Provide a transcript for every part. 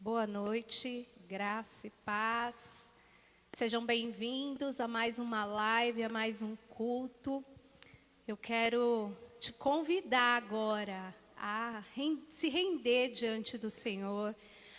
Boa noite, graça e paz. Sejam bem-vindos a mais uma live, a mais um culto. Eu quero te convidar agora a se render diante do Senhor,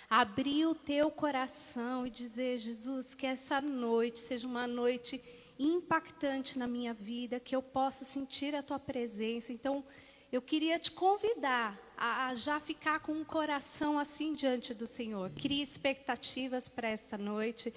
abrir o teu coração e dizer: Jesus, que essa noite seja uma noite impactante na minha vida, que eu possa sentir a tua presença. Então, eu queria te convidar a já ficar com um coração assim diante do Senhor. Crie expectativas para esta noite.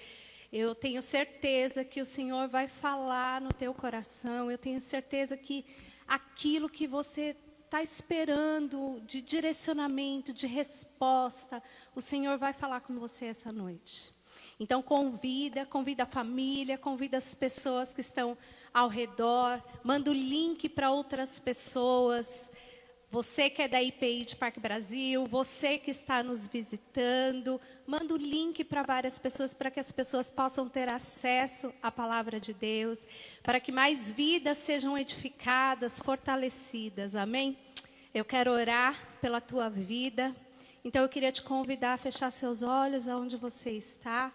Eu tenho certeza que o Senhor vai falar no teu coração. Eu tenho certeza que aquilo que você está esperando de direcionamento, de resposta, o Senhor vai falar com você essa noite. Então convida a família, convida as pessoas que estão ao redor, manda o link para outras pessoas. Você que é da IPI de Parque Brasil, você que está nos visitando, manda o link para várias pessoas, para que as pessoas possam ter acesso à palavra de Deus, para que mais vidas sejam edificadas, fortalecidas, amém? Eu quero orar pela tua vida, então eu queria te convidar a fechar seus olhos aonde você está.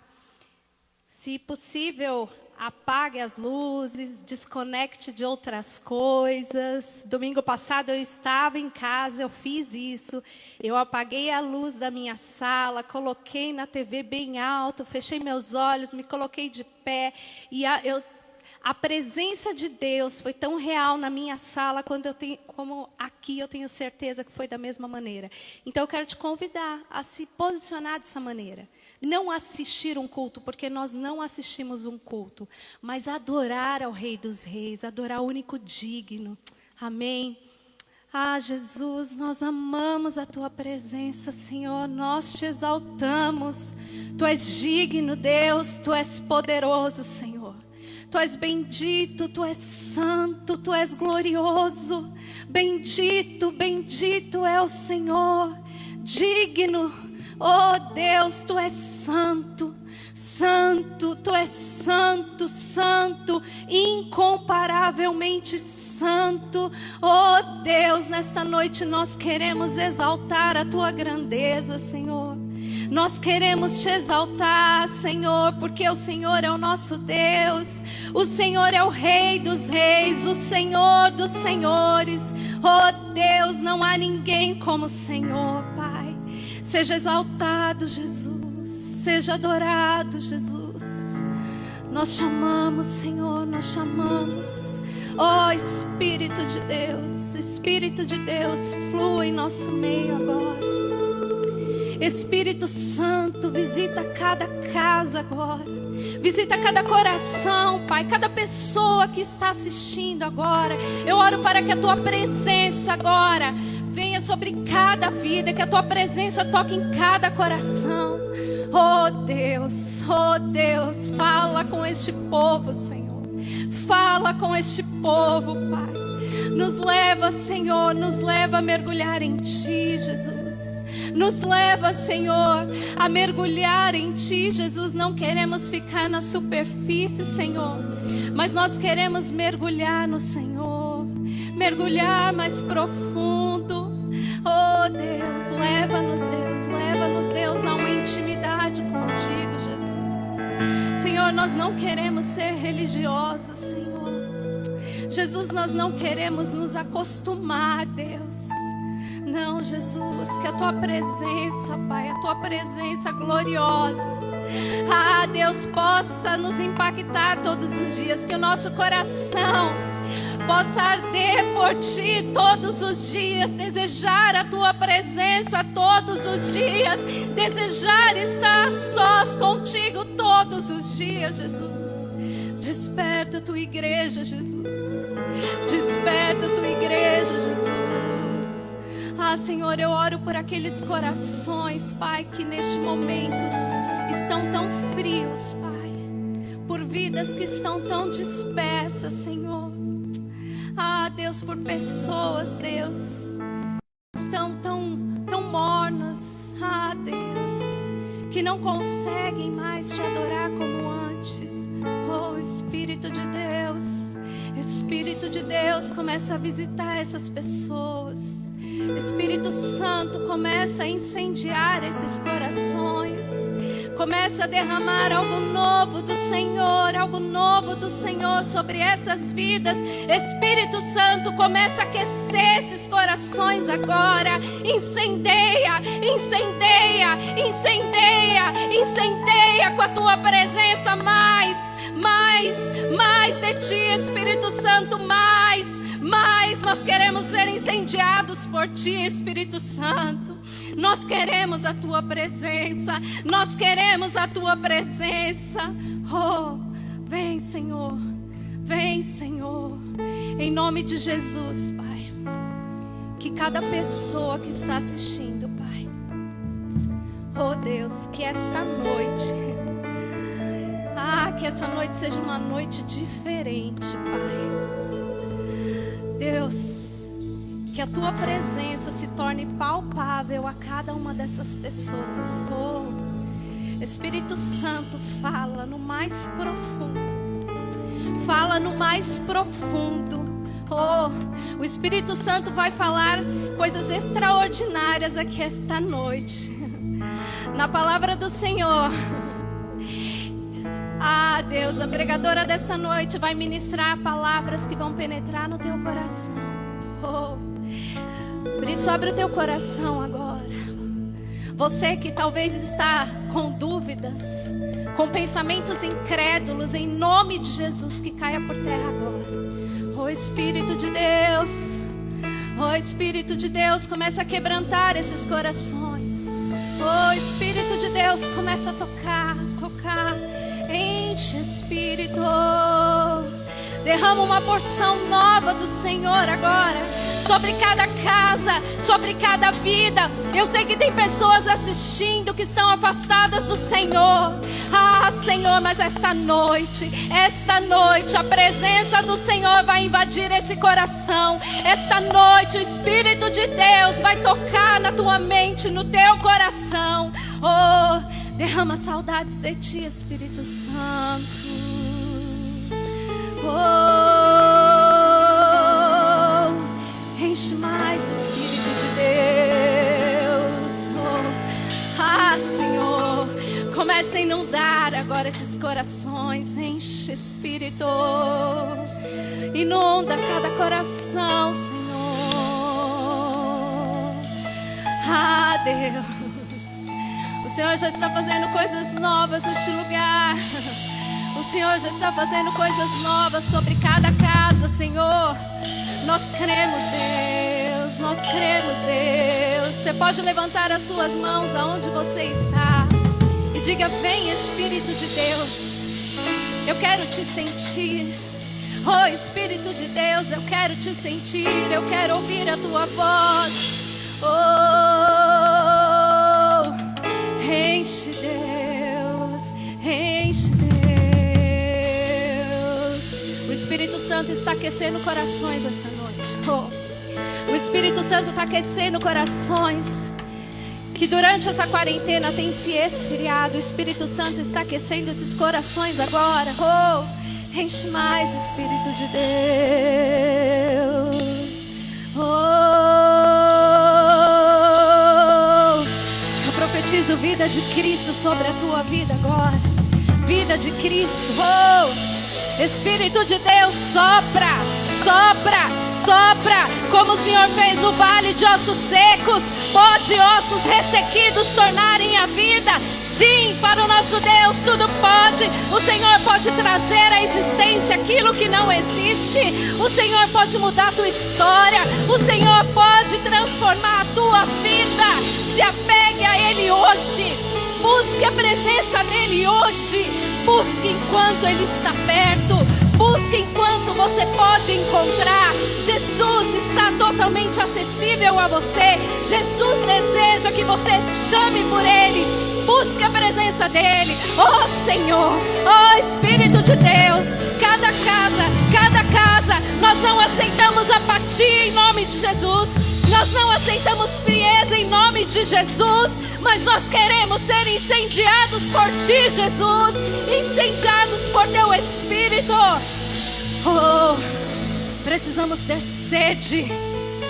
Se possível, apague as luzes, desconecte de outras coisas. Domingo passado eu estava em casa, eu fiz isso. Eu apaguei a luz da minha sala, coloquei na TV bem alto, fechei meus olhos, me coloquei de pé. E a presença de Deus foi tão real na minha sala como aqui eu tenho certeza que foi da mesma maneira. Então eu quero te convidar a se posicionar dessa maneira. Não assistir um culto, porque nós não assistimos um culto, mas adorar ao Rei dos Reis, adorar o único digno. Amém? Ah, Jesus, nós amamos a Tua presença, Senhor, nós te exaltamos. Tu és digno, Deus, Tu és poderoso, Senhor. Tu és bendito, Tu és santo, Tu és glorioso. Bendito, bendito é o Senhor, digno. Oh Deus, Tu és santo, santo, Tu és santo, santo, incomparavelmente santo. Oh Deus, nesta noite nós queremos exaltar a Tua grandeza, Senhor. Nós queremos te exaltar, Senhor, porque o Senhor é o nosso Deus. O Senhor é o Rei dos Reis, o Senhor dos Senhores. Oh Deus, não há ninguém como o Senhor, Pai. Seja exaltado, Jesus. Seja adorado, Jesus. Nós chamamos, Senhor, nós chamamos. Oh, Espírito de Deus, flua em nosso meio agora. Espírito Santo, visita cada casa agora. Visita cada coração, Pai, cada pessoa que está assistindo agora. Eu oro para que a Tua presença agora venha sobre cada vida, que a Tua presença toque em cada coração. Oh Deus, fala com este povo, Senhor. Fala com este povo, Pai. Nos leva, Senhor, nos leva a mergulhar em Ti, Jesus. Nos leva, Senhor, a mergulhar em Ti, Jesus. Não queremos ficar na superfície, Senhor, mas nós queremos mergulhar no Senhor. Mergulhar mais profundo. Oh Deus, leva-nos, Deus, a uma intimidade contigo, Jesus. Senhor, nós não queremos ser religiosos, Senhor. Jesus, nós não queremos nos acostumar, Deus. Não, Jesus, que a Tua presença, Pai, a Tua presença gloriosa, ah, Deus, possa nos impactar todos os dias, que o nosso coração possa arder por Ti todos os dias, desejar a Tua presença todos os dias, desejar estar a sós contigo todos os dias, Jesus. Desperta a Tua igreja, Jesus. Desperta a Tua igreja, Jesus. Ah, Senhor, eu oro por aqueles corações, Pai, que neste momento estão tão frios, Pai, por vidas que estão tão dispersas, Senhor. Ah, Deus, por pessoas, Deus, que estão tão mornas, ah, Deus, que não conseguem mais Te adorar como antes. Oh, Espírito de Deus, começa a visitar essas pessoas. Espírito Santo, começa a incendiar esses corações. Começa a derramar algo novo do Senhor, algo novo do Senhor sobre essas vidas. Espírito Santo, começa a aquecer esses corações agora. Incendeia, incendeia, incendeia, incendeia com a tua presença mais de ti, Espírito Santo, mais. Nós queremos ser incendiados por ti, Espírito Santo. Nós queremos a tua presença. Nós queremos a tua presença. Oh, vem, Senhor. Vem, Senhor. Em nome de Jesus, Pai. Que cada pessoa que está assistindo, Pai. Oh, Deus, que esta noite, que essa noite seja uma noite diferente, Pai. Deus, que a tua presença se torne palpável a cada uma dessas pessoas. Oh, Espírito Santo, fala no mais profundo. Fala no mais profundo. Oh, o Espírito Santo vai falar coisas extraordinárias aqui esta noite. Na palavra do Senhor. Deus, a pregadora dessa noite vai ministrar palavras que vão penetrar no teu coração. Oh, por isso abre o teu coração agora. Você que talvez está com dúvidas, com pensamentos incrédulos, em nome de Jesus, que caia por terra agora. Oh, Espírito de Deus, oh, Espírito de Deus, começa a quebrantar esses corações. Oh, Espírito de Deus, começa a tocar. Enche, Espírito. Derrama uma porção nova do Senhor agora, sobre cada casa, sobre cada vida. Eu sei que tem pessoas assistindo que estão afastadas do Senhor. Senhor, mas esta noite, a presença do Senhor vai invadir esse coração. Esta noite, o Espírito de Deus vai tocar na tua mente, no teu coração. Oh, derrama saudades de ti, Espírito Santo. Oh, enche mais, Espírito de Deus. Senhor, comece a inundar agora esses corações. Enche, Espírito. Inunda cada coração, Senhor. Deus, o Senhor já está fazendo coisas novas neste lugar. O Senhor já está fazendo coisas novas sobre cada casa, Senhor. Nós cremos, Deus. Nós cremos, Deus. Você pode levantar as suas mãos aonde você está e diga: vem, Espírito de Deus. Eu quero te sentir. Oh, Espírito de Deus, eu quero te sentir. Eu quero ouvir a tua voz. Oh, enche, Deus, enche, Deus. O Espírito Santo está aquecendo corações esta noite. Oh, o Espírito Santo está aquecendo corações que durante essa quarentena tem se esfriado. O Espírito Santo está aquecendo esses corações agora. Oh, enche mais, Espírito de Deus. Profetizo vida de Cristo sobre a tua vida agora. Vida de Cristo. Oh, Espírito de Deus, sopra, sopra, sopra. Como o Senhor fez no vale de ossos secos, pode ossos ressequidos tornarem a vida. Sim, para o nosso Deus tudo pode. O Senhor pode trazer à existência aquilo que não existe. O Senhor pode mudar a tua história. O Senhor pode transformar a tua vida. Se apegue a Ele hoje. Busque a presença dEle hoje. Busque enquanto Ele está perto. Busque enquanto você pode encontrar. Jesus está totalmente acessível a você. Jesus deseja que você chame por Ele. Busque a presença dEle. Oh, Senhor, oh, Espírito de Deus, cada casa, nós não aceitamos apatia em nome de Jesus. Nós não aceitamos frieza em nome de Jesus, mas nós queremos ser incendiados por Ti, Jesus. Incendiados por Teu Espírito. Oh, precisamos ter sede,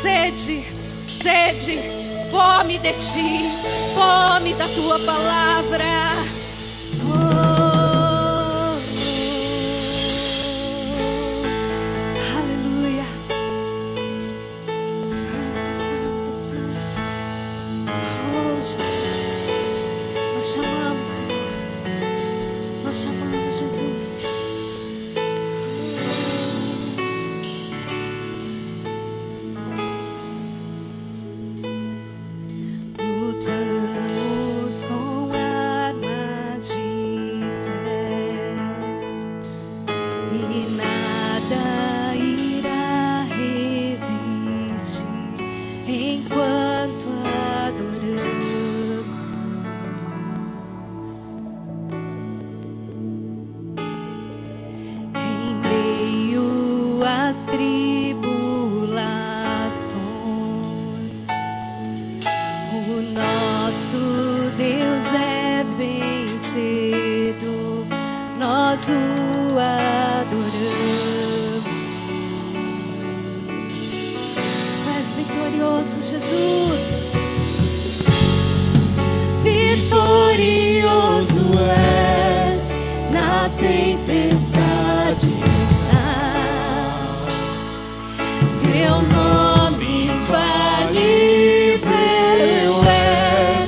sede, sede, fome de ti, fome da tua palavra. Aleluia. Santo, santo, santo. Oh, Jesus. Nós chamamos, Senhor. Nós chamamos, Jesus. Lutamos com armas de fé e nada irá resistir enquanto adoramos. Em meio às tribulações, o nosso Deus é vencedor, nós o adoramos. Tu és vitorioso, Jesus. Vitorioso és, na tempestade está. Teu nome infalível é,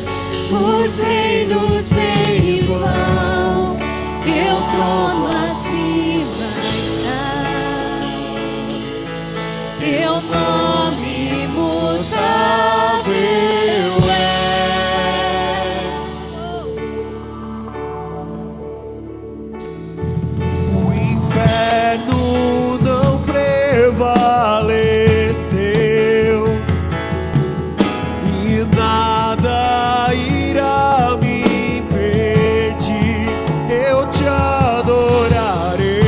os reinos bem vão, teu trono acima está. Teu nome imutável é. O inferno não prevaleceu e nada irá me impedir, eu te adorarei.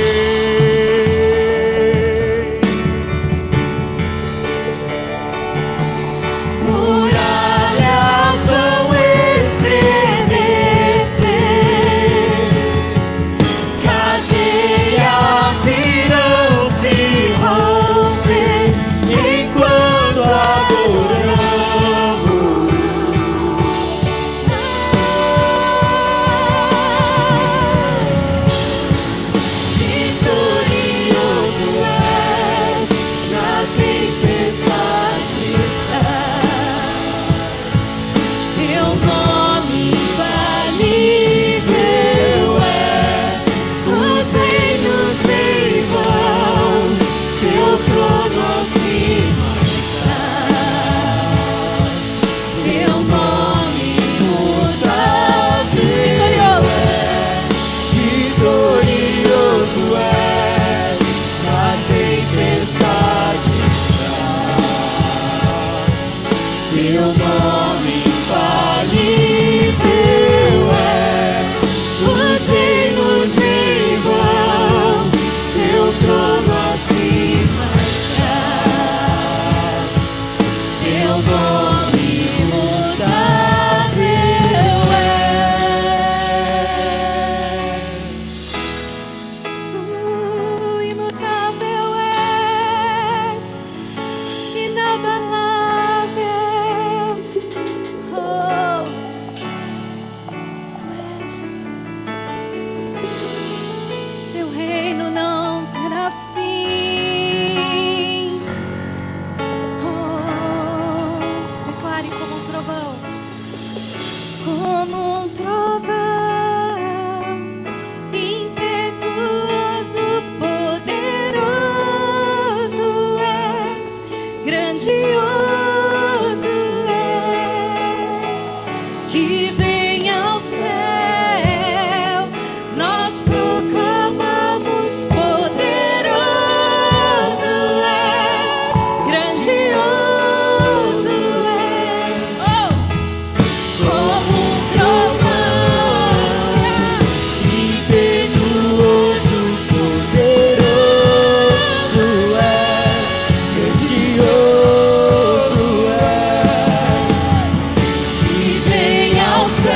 Muralhas vão estremecer, cadeias irão se romper enquanto adoramos. Vitorioso és, na tempestade está. Teu nome infalível é, os reinos bem vão, teu trono acima está. Teu nome imutável Vitorioso és, na tempestade está. teu nome infalível é, os reinos bem vão, teu trono acima está. Teu nome imutável é. Imutável és, inabalável. Oh, tu és Jesus. Teu reino não terá fim. Oh, declare como um trovão. Como um trovão, impetuoso, poderoso és, grandioso és, que vem ao céu, nós proclamamos poderoso és, grandioso és. Oh! Como um trovão, Impetuoso, poderoso é, grandioso é, que vem ao céu,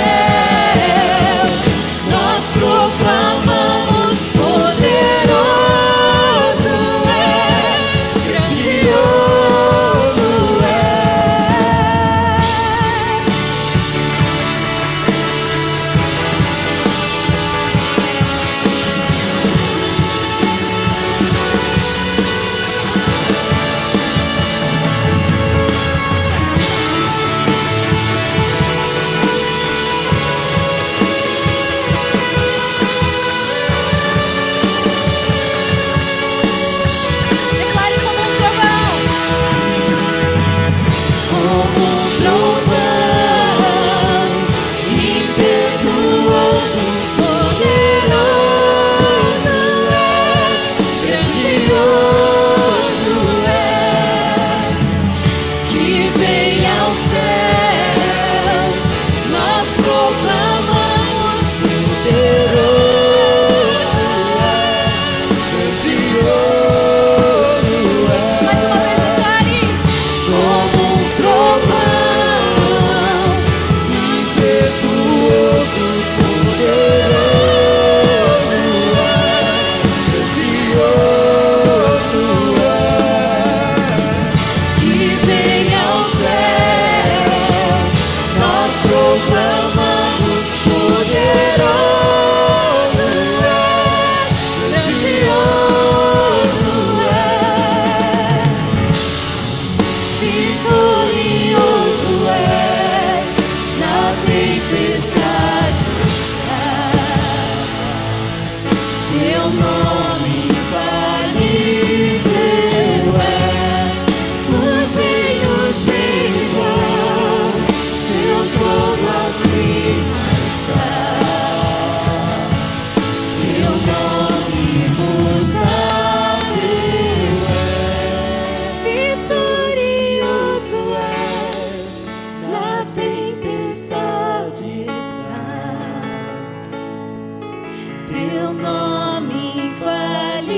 teu nome infalível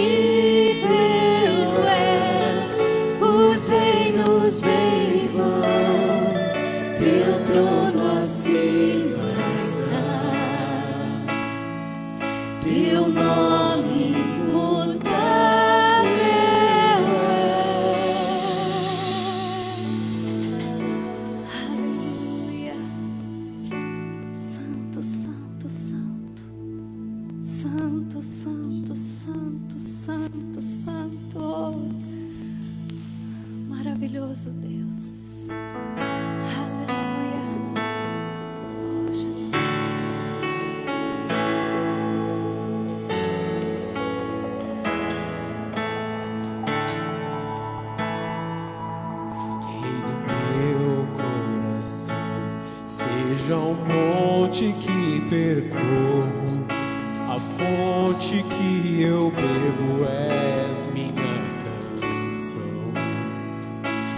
é, os reinos vêm e vão, teu trono acima está, teu nome imutável é. Aleluia. Santo, santo, santo. Santo, santo, santo, santo, santo. Maravilhoso Deus. Aleluia. Oh, Jesus. Rei do meu coração, seja o monte que percorro, a fonte que eu bebo és minha canção.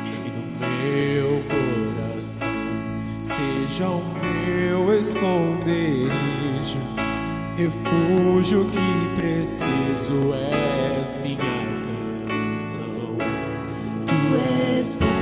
Rei do meu coração, seja o meu esconderijo, refúgio que preciso és minha canção. Tu és bom.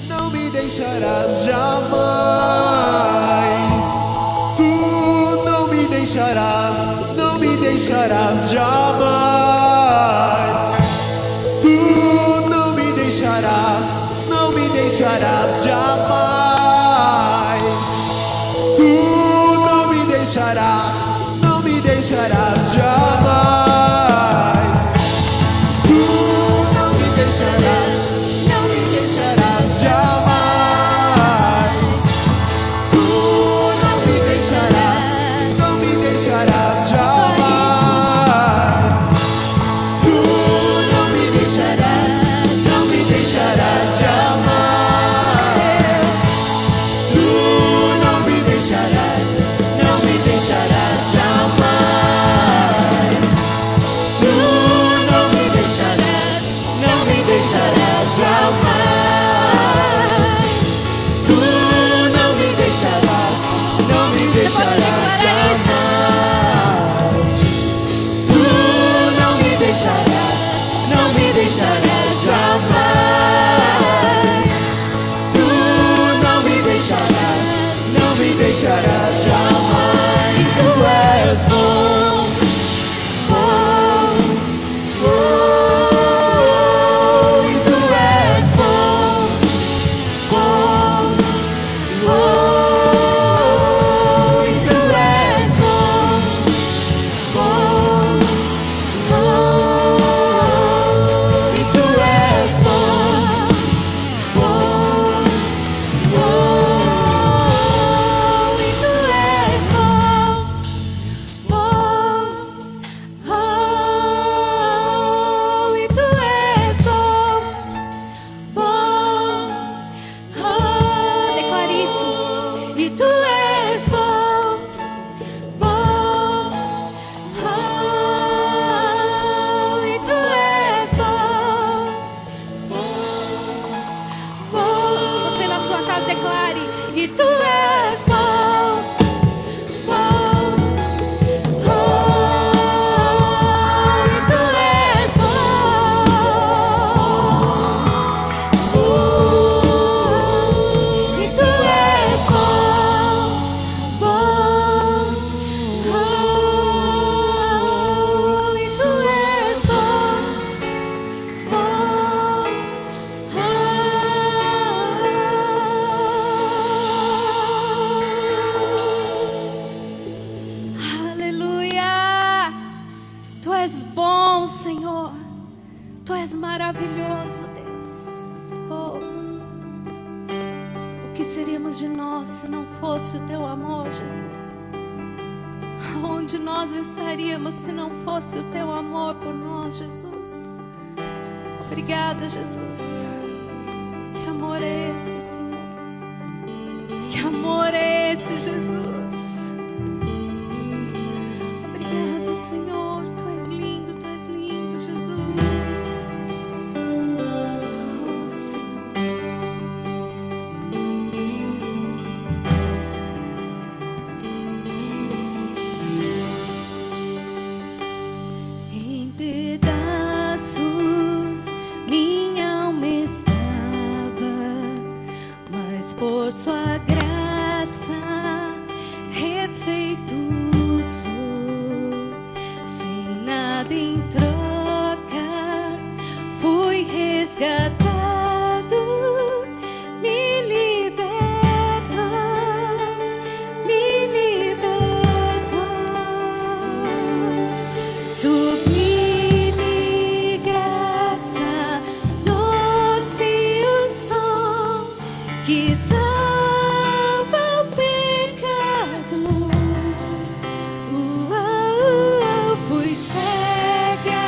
Não me deixarás jamais. Tu não me deixarás, não me deixarás jamais. Tu não me deixarás, não me deixarás jamais. Tu não me deixarás, não me deixarás jamais. Tu não me deixarás. Jamais, tu não me deixarás, não me deixarás jamais. Tu não me deixarás, não me deixarás jamais. Tu és bom, Senhor. Tu és maravilhoso, Deus. Oh, o que seríamos de nós se não fosse o Teu amor, Jesus? Onde nós estaríamos se não fosse o Teu amor por nós, Jesus? Obrigada, Jesus. Que amor é esse, Senhor? Que amor é esse, Jesus? Obrigada, Senhor. Tu és lindo, Jesus. Oh, Senhor. Em pedaços minha alma estava, mas por Sua graça refeito sou. Sem nada em troca fui resgatado, me libertou, me libertou. Sublime graça, doce o som que salva o pecado. Fui cega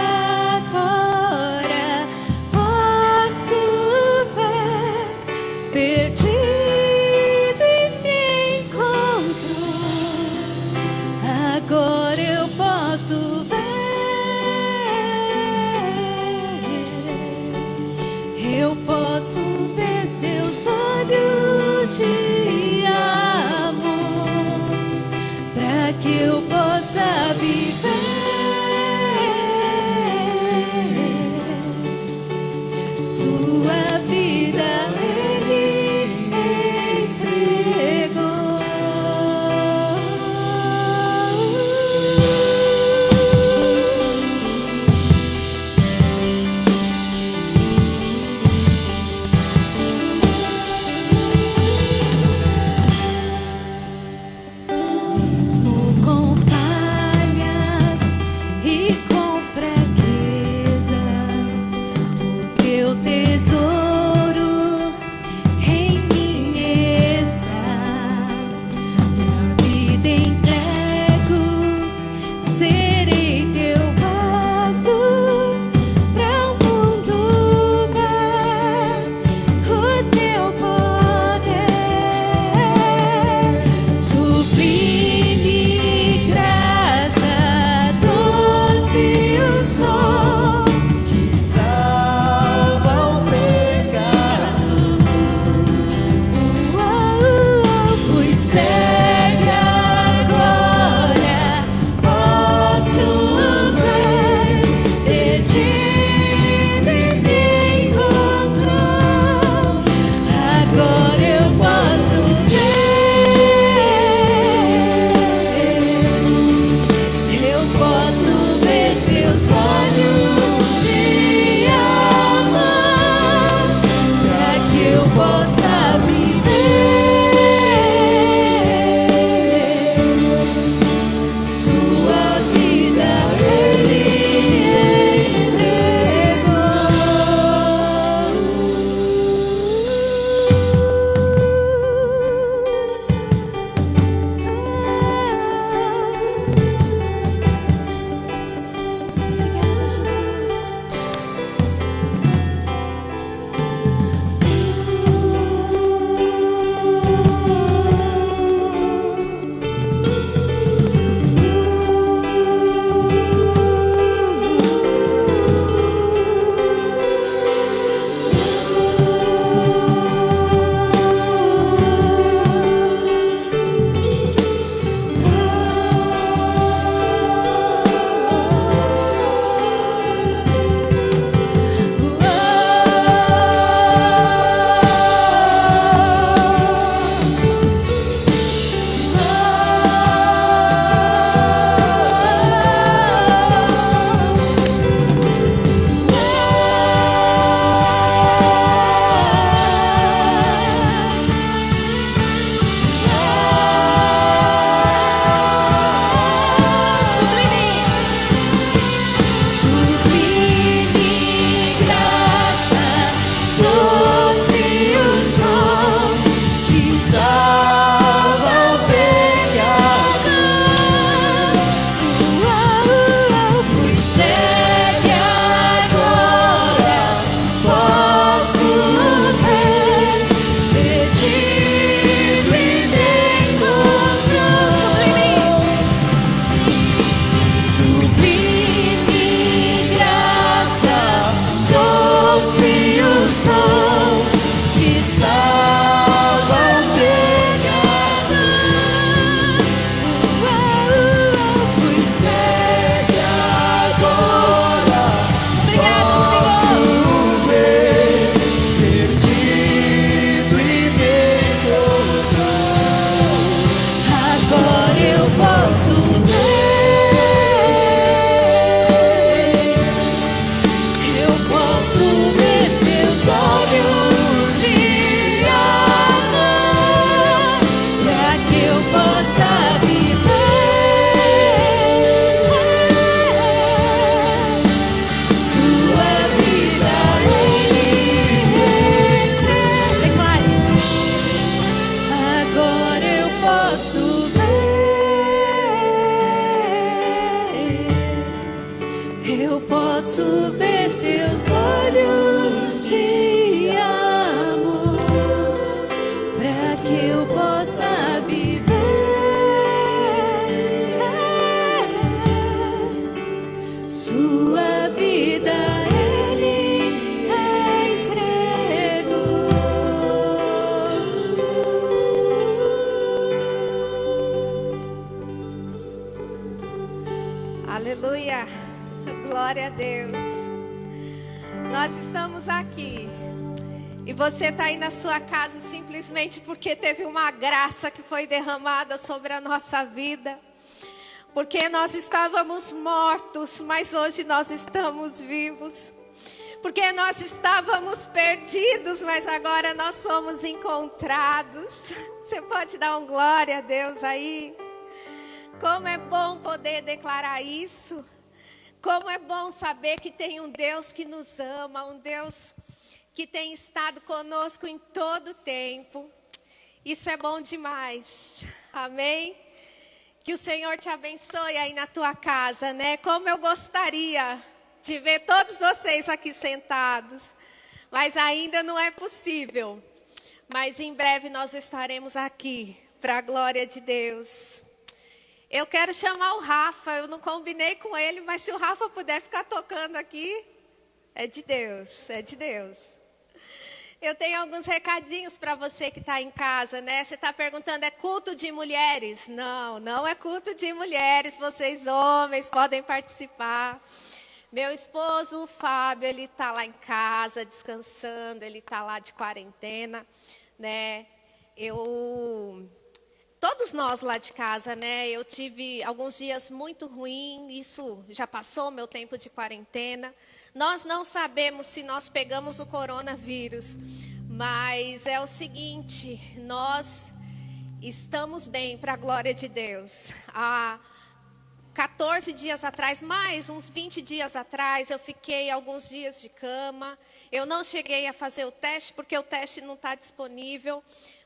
eu posso ver seus olhos de amor, para que eu possa viver sua vida. Aleluia, glória a Deus. Nós estamos aqui e você está aí na sua casa simplesmente porque teve uma graça que foi derramada sobre a nossa vida, porque nós estávamos mortos, mas hoje nós estamos vivos, porque nós estávamos perdidos, mas agora nós somos encontrados. Você pode dar um glória a Deus aí? Como é bom poder declarar isso. Como é bom saber que tem um Deus que nos ama, um Deus que tem estado conosco em todo o tempo. Isso é bom demais. Amém? Que o Senhor te abençoe aí na tua casa, né? Como eu gostaria de ver todos vocês aqui sentados, mas ainda não é possível. Mas em breve nós estaremos aqui, para a glória de Deus. Eu quero chamar o Rafa, eu não combinei com ele, mas se o Rafa puder ficar tocando aqui, é de Deus, é de Deus. Eu tenho alguns recadinhos para você que está em casa, né? Você está perguntando, é culto de mulheres? Não, não é culto de mulheres, vocês homens podem participar. Meu esposo, o Fábio, ele está lá em casa, descansando, ele está lá de quarentena, né? Todos nós lá de casa, né? Eu tive alguns dias muito ruins, isso já passou meu tempo de quarentena. Nós não sabemos se nós pegamos o coronavírus, mas é o seguinte, nós estamos bem, para a glória de Deus. Há 14 dias atrás, mais uns 20 dias atrás, eu fiquei alguns dias de cama. Eu não cheguei a fazer o teste, porque o teste não está disponível.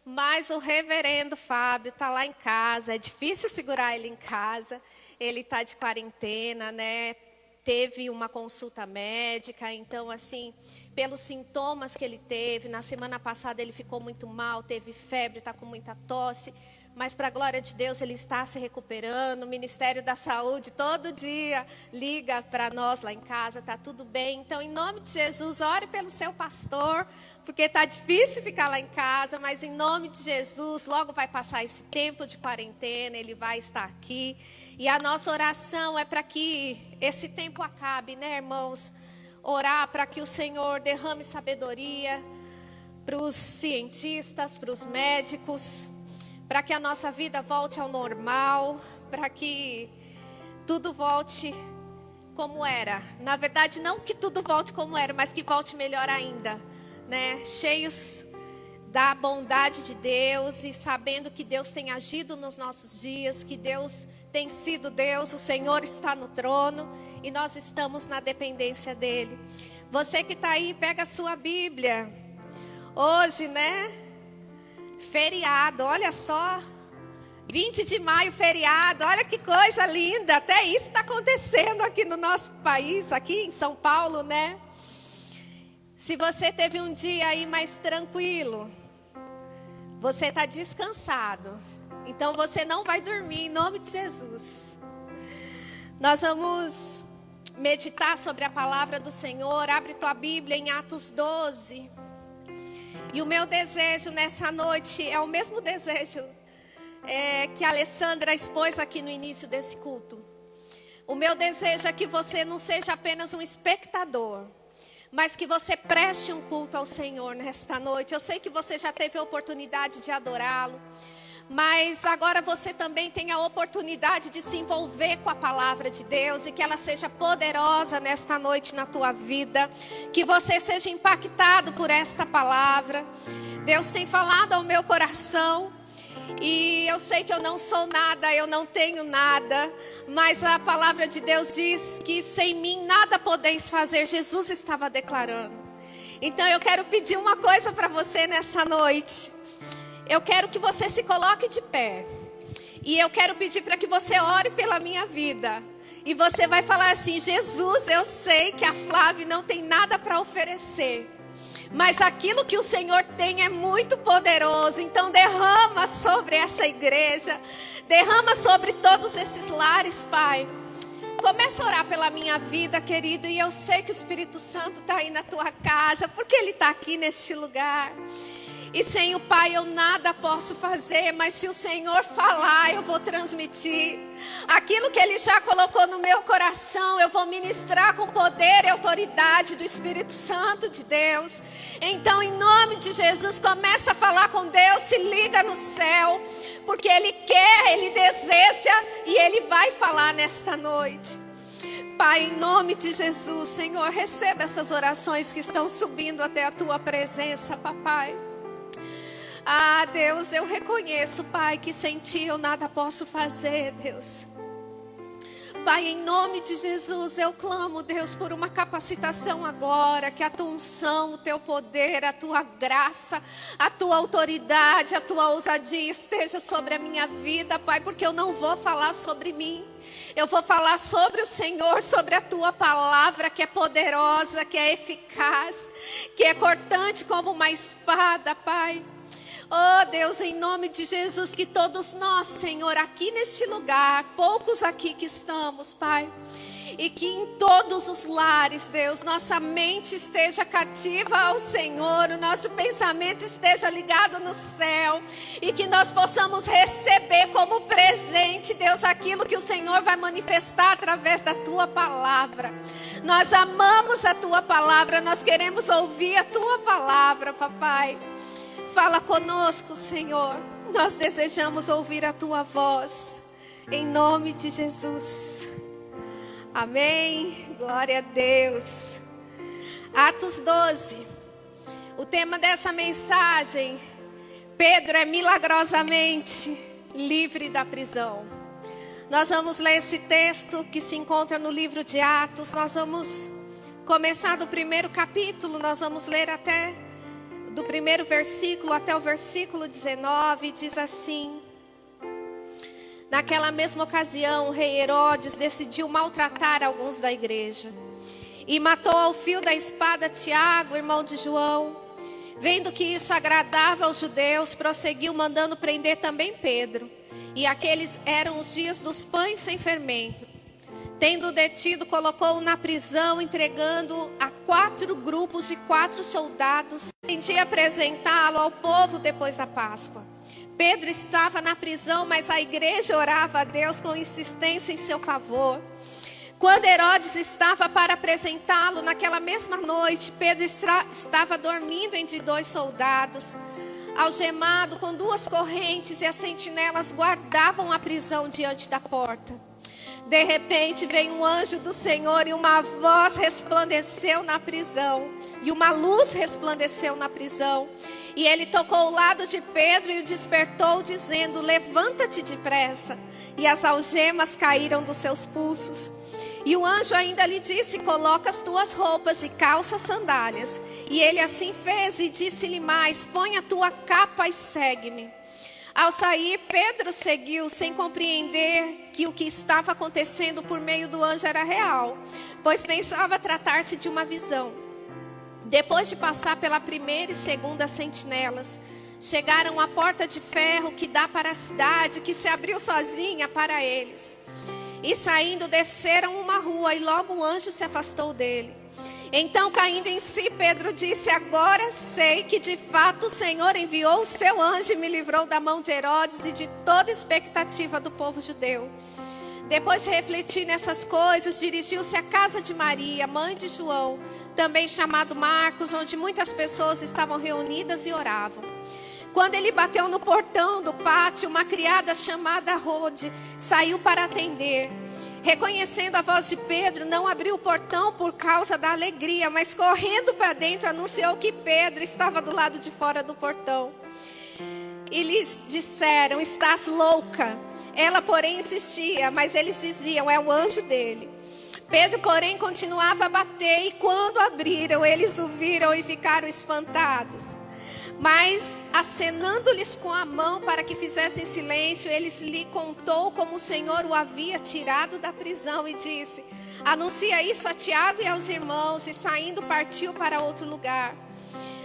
Mas o reverendo Fábio está lá em casa, é difícil segurar ele em casa, ele está de quarentena, né? Teve uma consulta médica, então assim, pelos sintomas que ele teve, na semana passada ele ficou muito mal, teve febre, está com muita tosse, mas para a glória de Deus ele está se recuperando. O Ministério da Saúde todo dia liga para nós lá em casa, está tudo bem. Então em nome de Jesus, ore pelo seu pastor, porque está difícil ficar lá em casa, mas em nome de Jesus, logo vai passar esse tempo de quarentena, ele vai estar aqui. E a nossa oração é para que esse tempo acabe, né, irmãos? Orar para que o Senhor derrame sabedoria para os cientistas, para os médicos, para que a nossa vida volte ao normal, para que tudo volte como era. Na verdade, não que tudo volte como era, mas que volte melhor ainda. Né, cheios da bondade de Deus e sabendo que Deus tem agido nos nossos dias, que Deus tem sido Deus, o Senhor está no trono e nós estamos na dependência dEle. Você que está aí, pega a sua Bíblia. Hoje, né, feriado, olha só, 20 de maio, feriado, olha que coisa linda, até isso está acontecendo aqui no nosso país, aqui em São Paulo, né? Se você teve um dia aí mais tranquilo, você está descansado, então você não vai dormir em nome de Jesus. Nós vamos meditar sobre a palavra do Senhor. Abre tua Bíblia em Atos 12. E o meu desejo nessa noite é o mesmo desejo que a Alessandra expôs aqui no início desse culto. O meu desejo é que você não seja apenas um espectador, mas que você preste um culto ao Senhor nesta noite. Eu sei que você já teve a oportunidade de adorá-lo, mas agora você também tem a oportunidade de se envolver com a palavra de Deus e que ela seja poderosa nesta noite na tua vida, que você seja impactado por esta palavra. Deus tem falado ao meu coração e eu sei que eu não sou nada, eu não tenho nada, mas a palavra de Deus diz que sem mim nada podeis fazer. Jesus estava declarando. Então eu quero pedir uma coisa para você nessa noite. Eu quero que você se coloque de pé. E eu quero pedir para que você ore pela minha vida. E você vai falar assim: Jesus, eu sei que a Flávia não tem nada para oferecer, mas aquilo que o Senhor tem é muito poderoso. Então derrama sobre essa igreja, derrama sobre todos esses lares, Pai. Começa a orar pela minha vida, querido. E eu sei que o Espírito Santo está aí na tua casa, porque Ele está aqui neste lugar. E sem o Pai eu nada posso fazer, mas se o Senhor falar, eu vou transmitir. Aquilo que Ele já colocou no meu coração, eu vou ministrar com poder e autoridade do Espírito Santo de Deus. Então, em nome de Jesus, começa a falar com Deus, se liga no céu, porque Ele quer, Ele deseja e Ele vai falar nesta noite. Pai, em nome de Jesus, Senhor, receba essas orações que estão subindo até a Tua presença, Papai. Ah, Deus, eu reconheço, Pai, que sem Ti eu nada posso fazer, Deus. Pai, em nome de Jesus, eu clamo, Deus, por uma capacitação agora, que a Tua unção, o Teu poder, a Tua graça, a Tua autoridade, a Tua ousadia esteja sobre a minha vida, Pai, porque eu não vou falar sobre mim. Eu vou falar sobre o Senhor, sobre a Tua palavra, que é poderosa, que é eficaz, que é cortante como uma espada, Pai. Oh Deus, em nome de Jesus, que todos nós, Senhor, aqui neste lugar, poucos aqui que estamos, Pai, e que em todos os lares, Deus, nossa mente esteja cativa ao Senhor, o nosso pensamento esteja ligado no céu, e que nós possamos receber como presente, Deus, aquilo que o Senhor vai manifestar através da Tua palavra. Nós amamos a Tua palavra, nós queremos ouvir a Tua palavra, Papai. Fala conosco, Senhor. Nós desejamos ouvir a Tua voz. Em nome de Jesus. Amém. Glória a Deus. Atos 12. O tema dessa mensagem: Pedro é milagrosamente livre da prisão. Nós vamos ler esse texto que se encontra no livro de Atos. Nós vamos começar do primeiro capítulo. Nós vamos ler até do primeiro versículo até o versículo 19, diz assim: Naquela mesma ocasião, o rei Herodes decidiu maltratar alguns da igreja e matou ao fio da espada Tiago, irmão de João. Vendo que isso agradava aos judeus, prosseguiu mandando prender também Pedro. E aqueles eram os dias dos pães sem fermento. Tendo detido, colocou-o na prisão, entregando a 4 grupos de 4 soldados. Pretendia apresentá-lo ao povo depois da Páscoa. Pedro estava na prisão, mas a igreja orava a Deus com insistência em seu favor. Quando Herodes estava para apresentá-lo, naquela mesma noite, Pedro estava dormindo entre 2 soldados, algemado com 2 correntes, e as sentinelas guardavam a prisão diante da porta. De repente veio um anjo do Senhor e uma voz resplandeceu na prisão. E uma luz resplandeceu na prisão. E ele tocou o lado de Pedro e o despertou, dizendo: levanta-te depressa. E as algemas caíram dos seus pulsos. E o anjo ainda lhe disse: coloca as tuas roupas e calça as sandálias. E ele assim fez e disse-lhe mais: põe a tua capa e segue-me. Ao sair, Pedro seguiu, sem compreender que o que estava acontecendo por meio do anjo era real, pois pensava tratar-se de uma visão. Depois de passar pela primeira e segunda sentinelas, chegaram à porta de ferro que dá para a cidade, que se abriu sozinha para eles. E saindo, desceram uma rua, e logo o anjo se afastou dele. Então, caindo em si, Pedro disse: agora sei que de fato o Senhor enviou o seu anjo e me livrou da mão de Herodes e de toda expectativa do povo judeu. Depois de refletir nessas coisas, dirigiu-se à casa de Maria, mãe de João, também chamado Marcos, onde muitas pessoas estavam reunidas e oravam. Quando ele bateu no portão do pátio, uma criada chamada Rode saiu para atender. Reconhecendo a voz de Pedro, não abriu o portão por causa da alegria, mas correndo para dentro anunciou que Pedro estava do lado de fora do portão. E lhes disseram: estás louca. Ela, porém, insistia, mas eles diziam: é o anjo dele. Pedro, porém, continuava a bater, e quando abriram, eles o viram e ficaram espantados. Mas, acenando-lhes com a mão para que fizessem silêncio, eles lhe contou como o Senhor o havia tirado da prisão e disse: anuncia isso a Tiago e aos irmãos. E saindo partiu para outro lugar.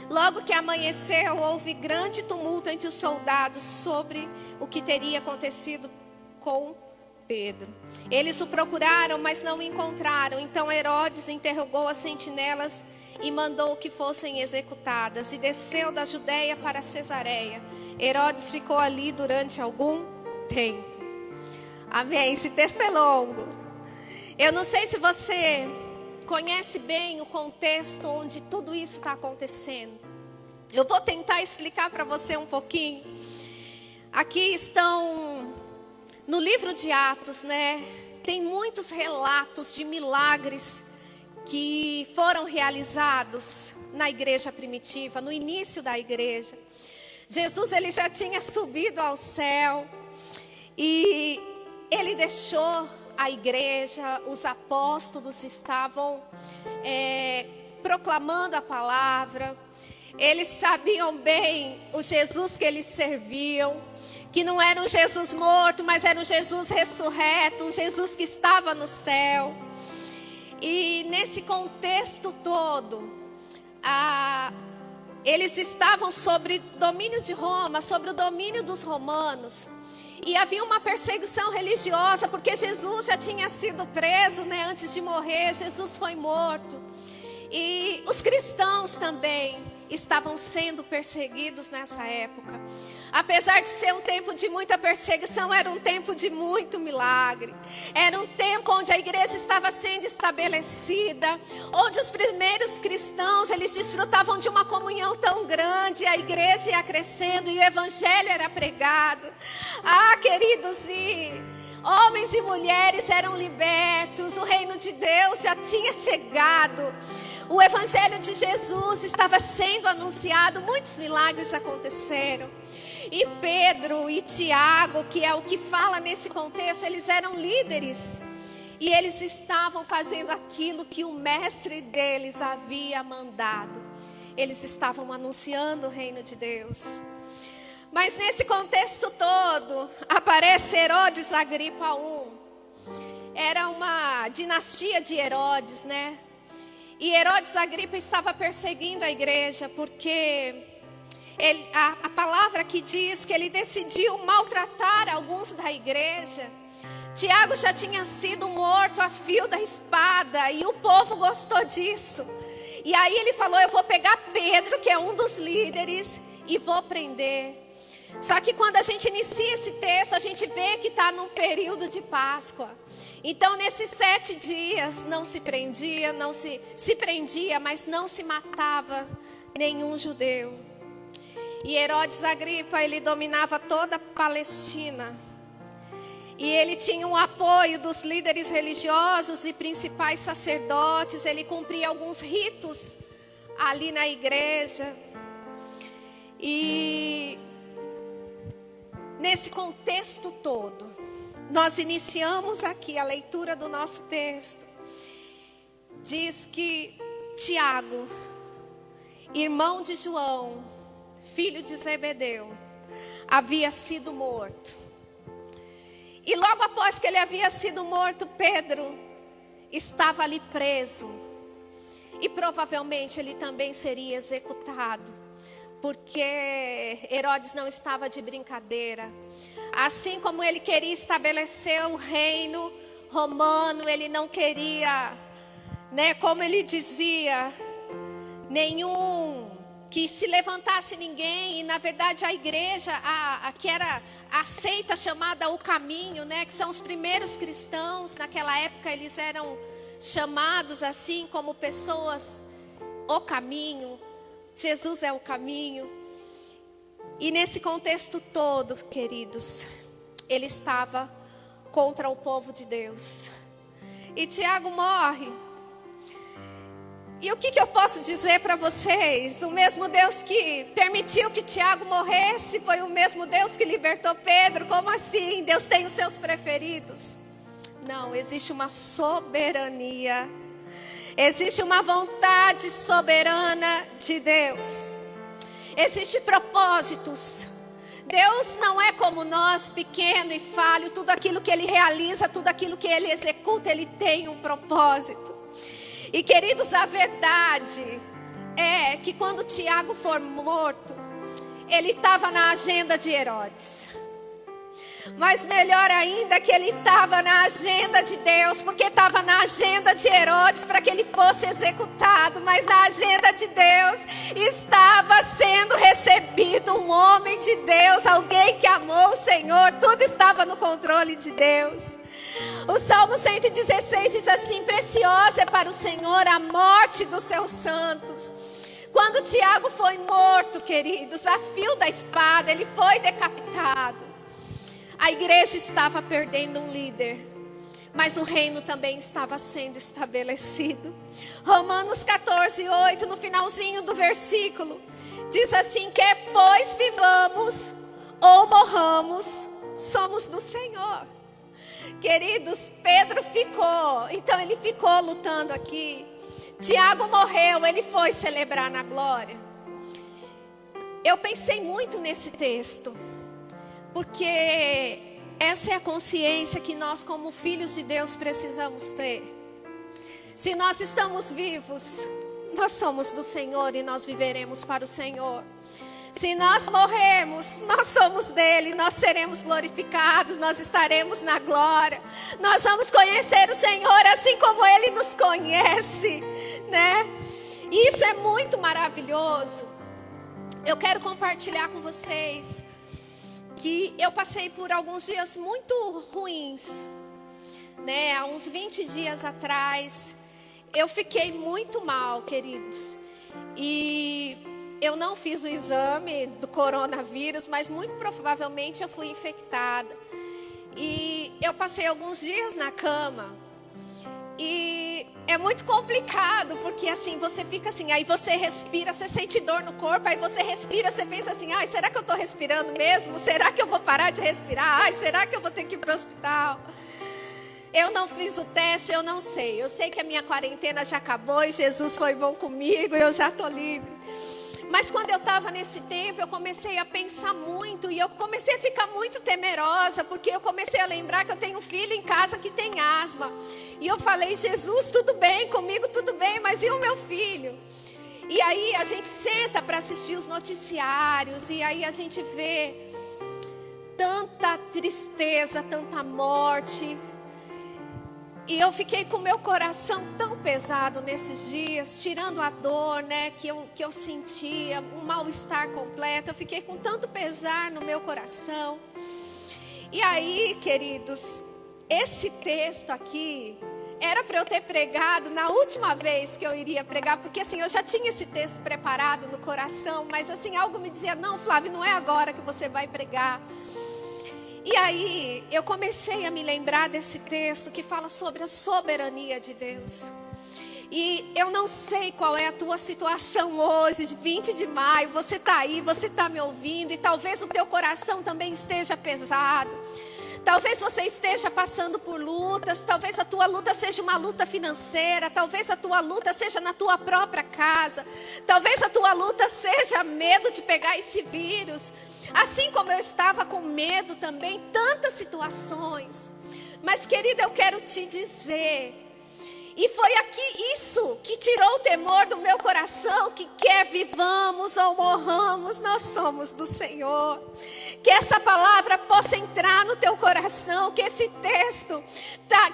Logo que amanheceu, houve grande tumulto entre os soldados sobre o que teria acontecido com Pedro. Eles o procuraram, mas não o encontraram. Então Herodes interrogou as sentinelas e mandou que fossem executadas, e desceu da Judeia para Cesareia. Herodes ficou ali durante algum tempo. Amém. Esse texto é longo. Eu não sei se você conhece bem o contexto onde tudo isso está acontecendo. Eu vou tentar explicar para você um pouquinho. Aqui estão no livro de Atos, né? Tem muitos relatos de milagres que foram realizados na igreja primitiva, no início da igreja. Jesus, ele já tinha subido ao céu e ele deixou a igreja, os apóstolos estavam proclamando a palavra. Eles sabiam bem o Jesus que eles serviam, que não era um Jesus morto, mas era um Jesus ressurreto, um Jesus que estava no céu. E nesse contexto todo, eles estavam sobre domínio de Roma, sobre o domínio dos romanos. E havia uma perseguição religiosa, porque Jesus já tinha sido preso, né, antes de morrer. Jesus foi morto. E os cristãos também estavam sendo perseguidos nessa época. Apesar de ser um tempo de muita perseguição, era um tempo de muito milagre. Era um tempo onde a igreja estava sendo estabelecida, onde os primeiros cristãos, eles desfrutavam de uma comunhão tão grande, a igreja ia crescendo e o evangelho era pregado. Queridos, e homens e mulheres eram libertos, o reino de Deus já tinha chegado. O evangelho de Jesus estava sendo anunciado, muitos milagres aconteceram. E Pedro e Tiago, que é o que fala nesse contexto, eles eram líderes. E eles estavam fazendo aquilo que o mestre deles havia mandado. Eles estavam anunciando o reino de Deus. Mas nesse contexto todo, aparece Herodes Agripa I. Era uma dinastia de Herodes, né? E Herodes Agripa estava perseguindo a igreja, porque a palavra que diz que ele decidiu maltratar alguns da igreja. Tiago já tinha sido morto a fio da espada e o povo gostou disso. E aí ele falou: eu vou pegar Pedro, que é um dos líderes, e vou prender. Só que quando a gente inicia esse texto, a gente vê que está num período de Páscoa. Então nesses 7 dias não se prendia, se prendia, mas não se matava nenhum judeu. E Herodes Agripa, ele dominava toda a Palestina. E ele tinha o apoio dos líderes religiosos e principais sacerdotes. Ele cumpria alguns ritos ali na igreja. E nesse contexto todo, nós iniciamos aqui a leitura do nosso texto. Diz que Tiago, irmão de João, filho de Zebedeu, havia sido morto. E logo após que ele havia sido morto, Pedro estava ali preso. E provavelmente ele também seria executado, porque Herodes não estava de brincadeira. Assim como ele queria estabelecer o reino romano, ele não queria, né, como ele dizia, que se levantasse ninguém. E na verdade a igreja, que era a seita chamada O Caminho, né, que são os primeiros cristãos, naquela época eles eram chamados assim como pessoas, o caminho. Jesus é o caminho. E nesse contexto todo, queridos, ele estava contra o povo de Deus. E Tiago morre. E o que eu posso dizer para vocês? O mesmo Deus que permitiu que Tiago morresse foi o mesmo Deus que libertou Pedro. Como assim? Deus tem os seus preferidos? Não, existe uma soberania. Existe uma vontade soberana de Deus. Existem propósitos. Deus não é como nós, pequeno e falho. Tudo aquilo que Ele realiza, tudo aquilo que Ele executa, Ele tem um propósito. E queridos, a verdade é que quando Tiago for morto, ele estava na agenda de Herodes. Mas melhor ainda que ele estava na agenda de Deus, porque estava na agenda de Herodes para que ele fosse executado, mas na agenda de Deus estava sendo recebido um homem de Deus, alguém que amou o Senhor, tudo estava no controle de Deus. O Salmo 116 diz assim: preciosa é para o Senhor a morte dos seus santos. Quando Tiago foi morto, queridos, a fio da espada, ele foi decapitado. A igreja estava perdendo um líder, mas o reino também estava sendo estabelecido. Romanos 14:8, no finalzinho do versículo, diz assim: quer pois vivamos ou morramos, somos do Senhor. Queridos, Pedro ficou, então ele ficou lutando aqui. Tiago morreu, ele foi celebrar na glória. Eu pensei muito nesse texto, porque essa é a consciência que nós, como filhos de Deus, precisamos ter. Se nós estamos vivos, nós somos do Senhor e nós viveremos para o Senhor. Se nós morremos, nós somos dele, nós seremos glorificados, nós estaremos na glória. Nós vamos conhecer o Senhor assim como ele nos conhece, né? Isso é muito maravilhoso. Eu quero compartilhar com vocês que eu passei por alguns dias muito ruins, né? Há uns 20 dias atrás, eu fiquei muito mal, queridos. E eu não fiz o exame do coronavírus, mas muito provavelmente eu fui infectada. E eu passei alguns dias na cama. E é muito complicado, porque assim, você fica assim, aí você respira, você sente dor no corpo, aí você respira, você pensa assim, ai, será que eu estou respirando mesmo? Será que eu vou parar de respirar? Ai, será que eu vou ter que ir para o hospital? Eu não fiz o teste, eu não sei. Eu sei que a minha quarentena já acabou e Jesus foi bom comigo e eu já estou livre. Mas quando eu estava nesse tempo, eu comecei a pensar muito e eu comecei a ficar muito temerosa, porque eu comecei a lembrar que eu tenho um filho em casa que tem asma. E eu falei, Jesus, tudo bem, comigo tudo bem, mas e o meu filho? E aí a gente senta para assistir os noticiários e aí a gente vê tanta tristeza, tanta morte. E eu fiquei com o meu coração tão pesado nesses dias, tirando a dor, né, que eu sentia, um mal-estar completo. Eu fiquei com tanto pesar no meu coração. E aí, queridos, esse texto aqui era para eu ter pregado na última vez que eu iria pregar, porque assim, eu já tinha esse texto preparado no coração, mas assim, algo me dizia, não, Flávio, não é agora que você vai pregar. E aí, eu comecei a me lembrar desse texto que fala sobre a soberania de Deus. E eu não sei qual é a tua situação hoje, 20 de maio, você está aí, você está me ouvindo, e talvez o teu coração também esteja pesado. Talvez você esteja passando por lutas, talvez a tua luta seja uma luta financeira, talvez a tua luta seja na tua própria casa, talvez a tua luta seja medo de pegar esse vírus. Assim como eu estava com medo também, tantas situações. Mas querida, eu quero te dizer, e foi aqui isso que tirou o temor do meu coração, que quer vivamos ou morramos, nós somos do Senhor. Que essa palavra possa entrar no teu coração, que esse texto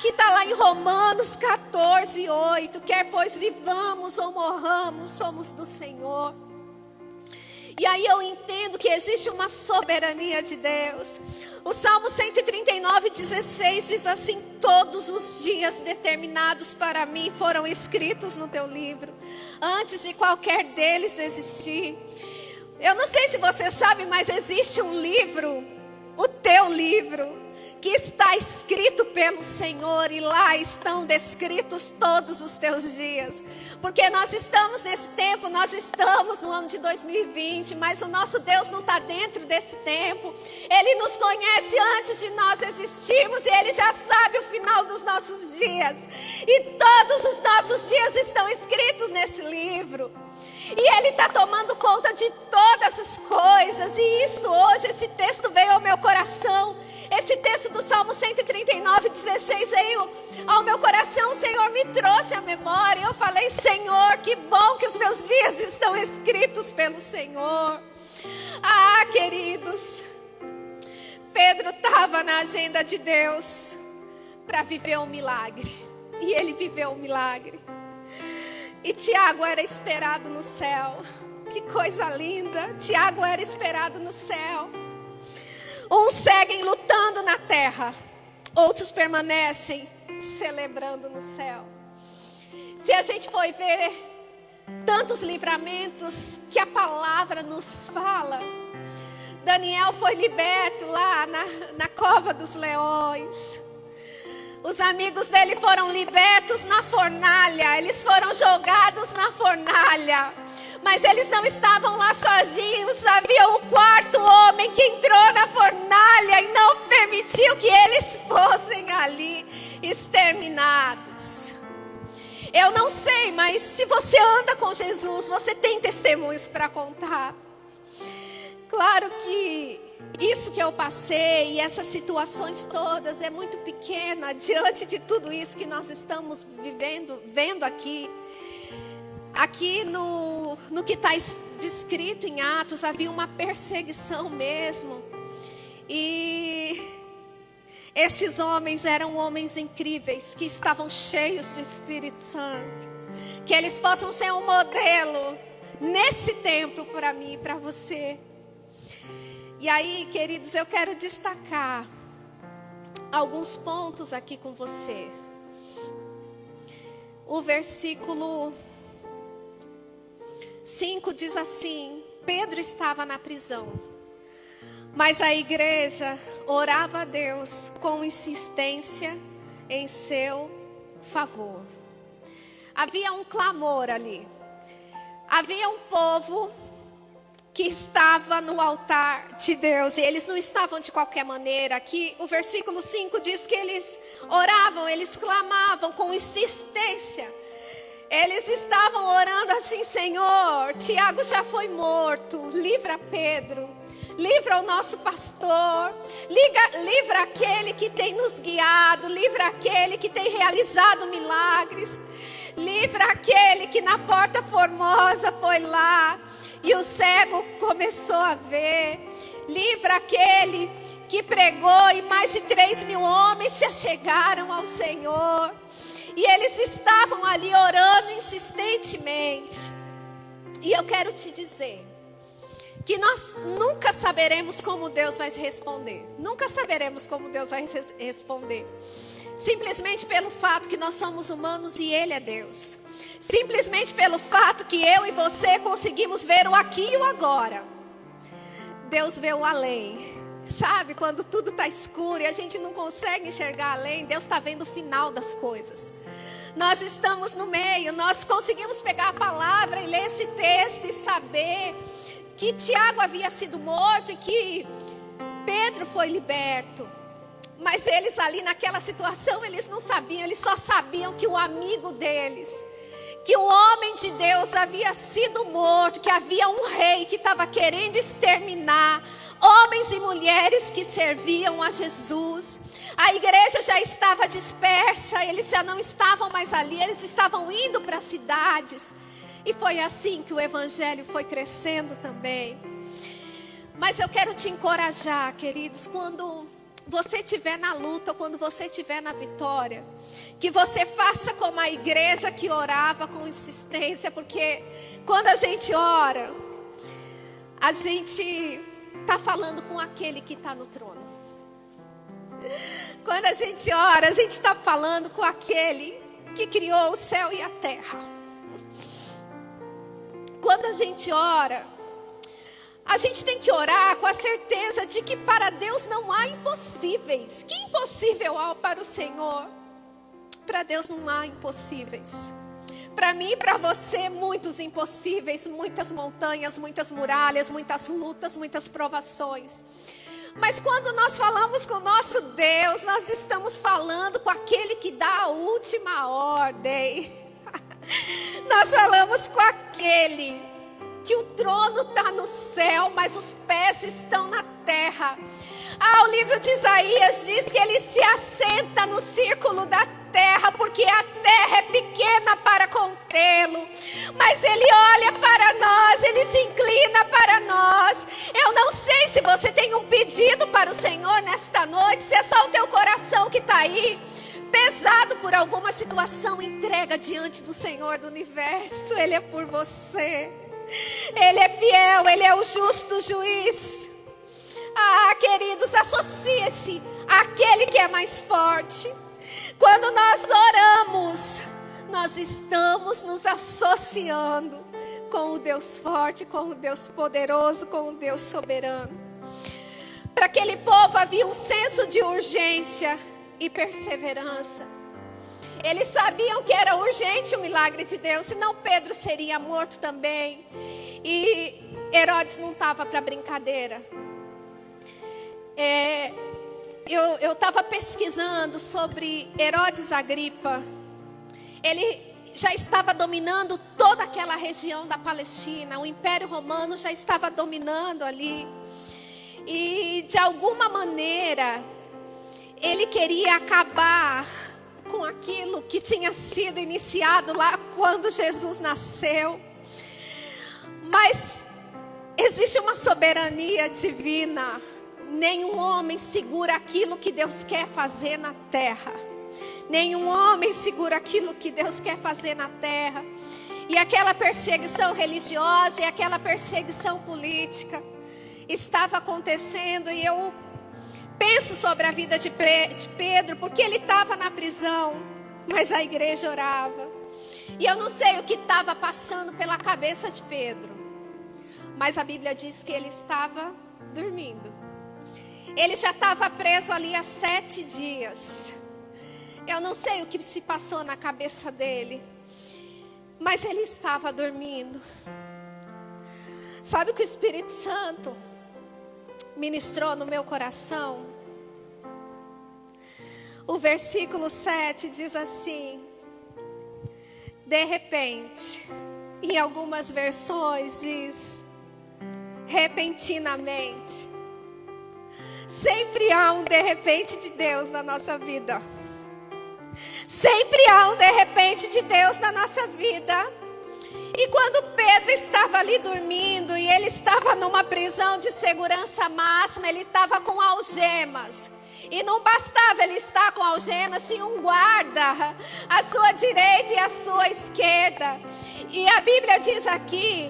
que está lá em Romanos 14:8, quer pois vivamos ou morramos, somos do Senhor. E aí eu entendo que existe uma soberania de Deus. O Salmo 139:16 diz assim: todos os dias determinados para mim foram escritos no teu livro, antes de qualquer deles existir. Eu não sei se você sabe, mas existe um livro, o teu livro, que está escrito pelo Senhor, e lá estão descritos todos os teus dias. Porque nós estamos nesse tempo, nós estamos no ano de 2020, mas o nosso Deus não está dentro desse tempo. Ele nos conhece antes de nós existirmos e Ele já sabe o final dos nossos dias. E todos os nossos dias estão escritos nesse livro. E Ele está tomando conta de todas as trouxe à memória. Eu falei: Senhor, que bom que os meus dias estão escritos pelo Senhor. Ah, queridos, Pedro estava na agenda de Deus para viver um milagre. E ele viveu um milagre. E Tiago era esperado no céu. Que coisa linda. Tiago era esperado no céu. Uns seguem lutando na terra, outros permanecem celebrando no céu. Se a gente for ver tantos livramentos que a palavra nos fala. Daniel foi liberto lá na cova dos leões. Os amigos dele foram libertos na fornalha. Eles foram jogados na fornalha. Mas eles não estavam lá sozinhos. Havia um quarto homem que entrou na fornalha e não permitiu que eles fossem ali exterminados. Eu não sei, mas se você anda com Jesus, você tem testemunhos para contar. Claro que isso que eu passei e essas situações todas é muito pequena diante de tudo isso que nós estamos vendo aqui. Aqui no que está descrito em Atos, havia uma perseguição mesmo. E esses homens eram homens incríveis, que estavam cheios do Espírito Santo. Que eles possam ser um modelo nesse tempo para mim e para você. E aí, queridos, eu quero destacar alguns pontos aqui com você. O versículo 5 diz assim: Pedro estava na prisão, mas a igreja orava a Deus com insistência em seu favor. Havia um clamor ali. Havia um povo que estava no altar de Deus, e eles não estavam de qualquer maneira. Aqui o versículo 5 diz que eles oravam, eles clamavam com insistência. Eles estavam orando assim: Senhor, Tiago já foi morto, livra Pedro, livra o nosso pastor, livra aquele que tem nos guiado, livra aquele que tem realizado milagres, livra aquele que na Porta Formosa foi lá e o cego começou a ver. Livra aquele que pregou e mais de 3.000 homens se achegaram ao Senhor. E eles estavam ali orando insistentemente. E eu quero te dizer que nós nunca saberemos como Deus vai responder. Nunca saberemos como Deus vai responder. Simplesmente pelo fato que nós somos humanos e Ele é Deus. Simplesmente pelo fato que eu e você conseguimos ver o aqui e o agora. Deus vê o além. Sabe, quando tudo está escuro e a gente não consegue enxergar além, Deus está vendo o final das coisas. Nós estamos no meio, nós conseguimos pegar a palavra e ler esse texto e saber que Tiago havia sido morto e que Pedro foi liberto. Mas eles ali naquela situação, eles não sabiam, eles só sabiam que o amigo deles, que o homem de Deus havia sido morto, que havia um rei que estava querendo exterminar homens e mulheres que serviam a Jesus. A igreja já estava dispersa, eles já não estavam mais ali, eles estavam indo para as cidades. E foi assim que o evangelho foi crescendo também. Mas eu quero te encorajar, queridos, quando você estiver na luta, quando você estiver na vitória, que você faça como a igreja que orava com insistência, porque quando a gente ora, a gente está falando com aquele que está no trono. Quando a gente ora, a gente está falando com aquele que criou o céu e a terra. Quando a gente ora, a gente tem que orar com a certeza de que para Deus não há impossíveis. Que impossível há para o Senhor? Para Deus não há impossíveis. Para mim e para você, muitos impossíveis, muitas montanhas, muitas muralhas, muitas lutas, muitas provações. Mas quando nós falamos com o nosso Deus, nós estamos falando com aquele que dá a última ordem. Nós falamos com aquele que o trono está no céu, mas os pés estão na terra. O livro de Isaías diz que ele se assenta no círculo da terra. terra, porque a terra é pequena para contê-lo. Mas Ele olha para nós, Ele se inclina para nós. Eu não sei se você tem um pedido para o Senhor nesta noite, se é só o teu coração que está aí, pesado por alguma situação. Entrega diante do Senhor do universo. Ele é por você. Ele é fiel, Ele é o justo juiz. Queridos, associe-se àquele que é mais forte. Quando nós oramos, nós estamos nos associando com o Deus forte, com o Deus poderoso, com o Deus soberano. Para aquele povo havia um senso de urgência e perseverança. Eles sabiam que era urgente o milagre de Deus, senão Pedro seria morto também. E Herodes não estava para brincadeira. Eu estava pesquisando sobre Herodes Agripa. Ele já estava dominando toda aquela região da Palestina. O Império Romano já estava dominando ali. E de alguma maneira ele queria acabar com aquilo que tinha sido iniciado lá quando Jesus nasceu. Mas existe uma soberania divina. Nenhum homem segura aquilo que Deus quer fazer na terra. Nenhum homem segura aquilo que Deus quer fazer na terra. E aquela perseguição religiosa e aquela perseguição política estava acontecendo. E eu penso sobre a vida de Pedro, porque ele estava na prisão, mas a igreja orava. E eu não sei o que estava passando pela cabeça de Pedro, mas a Bíblia diz que ele estava dormindo. Ele já estava preso ali há 7 dias. Eu não sei o que se passou na cabeça dele, mas ele estava dormindo. Sabe o que o Espírito Santo ministrou no meu coração? O versículo 7 diz assim: de repente. Em algumas versões diz repentinamente. Sempre há um de repente de Deus na nossa vida. Sempre há um de repente de Deus na nossa vida. E quando Pedro estava ali dormindo, e ele estava numa prisão de segurança máxima, ele estava com algemas. E não bastava ele estar com algemas, tinha um guarda à sua direita e à sua esquerda. E a Bíblia diz aqui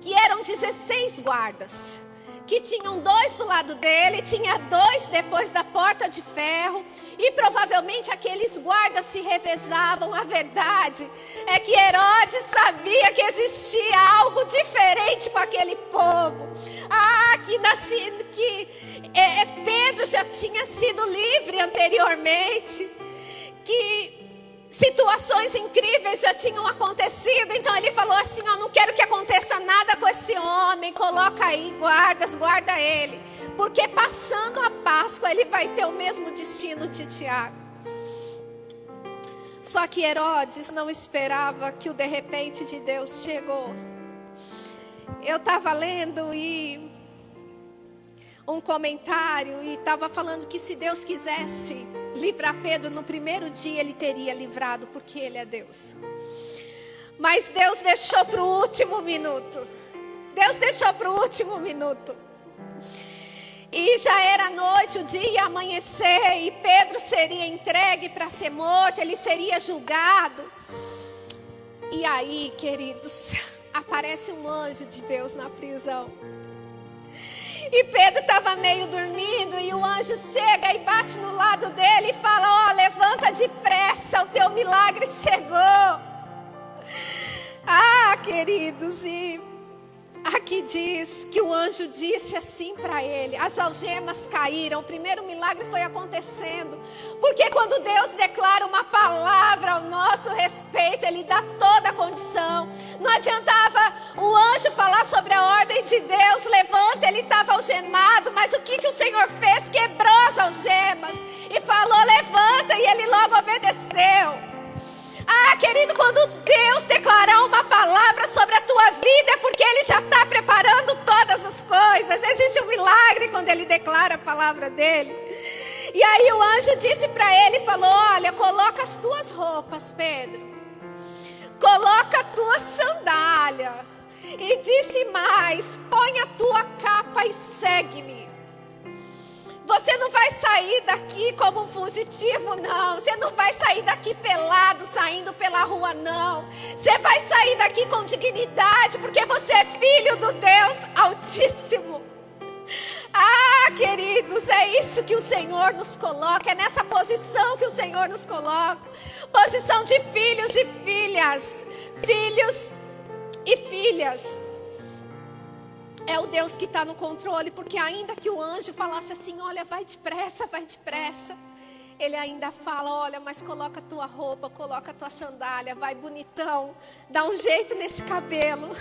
que eram 16 guardas, que tinham 2 do lado dele, tinha 2 depois da porta de ferro. E provavelmente aqueles guardas se revezavam. A verdade é que Herodes sabia que existia algo diferente com aquele povo. Pedro já tinha sido livre anteriormente, que situações incríveis já tinham acontecido. Então ele falou assim: eu não quero que aconteça nada com esse homem, coloca aí guardas, guarda ele, porque passando a Páscoa ele vai ter o mesmo destino de Tiago. Só que Herodes não esperava que o de repente de Deus chegou. Eu estava lendo um comentário e estava falando que se Deus quisesse livrar Pedro no primeiro dia, ele teria livrado, porque ele é Deus. Mas Deus deixou para o último minuto. Deus deixou para o último minuto. E já era noite, o dia ia amanhecer, e Pedro seria entregue para ser morto, ele seria julgado. E aí, queridos, aparece um anjo de Deus na prisão. E Pedro estava meio dormindo, e o anjo chega e bate no lado dele e fala: levanta depressa, o teu milagre chegou. Queridos, e aqui diz que o anjo disse assim para ele: as algemas caíram. O primeiro milagre foi acontecendo, porque quando Deus declara uma palavra ao nosso respeito, Ele dá toda a condição. Não adiantava o anjo falar sobre a ordem de Deus: levanta, ele estava algemado. Mas o que o Senhor fez? Quebrou as algemas e falou: levanta, e ele logo obedeceu. Querido, quando Deus declarar uma palavra sobre a tua vida, é porque Ele já está preparando todas as coisas. Existe um milagre quando Ele declara a palavra dEle. E aí o anjo disse para ele, falou: olha, coloca as tuas roupas, Pedro. Coloca a tua sandália. E disse mais: põe a tua capa e segue-me. Você não vai sair daqui como um fugitivo, não. Você não vai sair daqui pelado, saindo pela rua, não. Você vai sair daqui com dignidade, porque você é filho do Deus Altíssimo. Ah, queridos, é isso que o Senhor nos coloca. É nessa posição que o Senhor nos coloca. Posição de filhos e filhas. Filhos e filhas. É o Deus que está no controle, porque ainda que o anjo falasse assim: olha, vai depressa, ele ainda fala: olha, mas coloca a tua roupa, coloca a tua sandália, vai bonitão, dá um jeito nesse cabelo.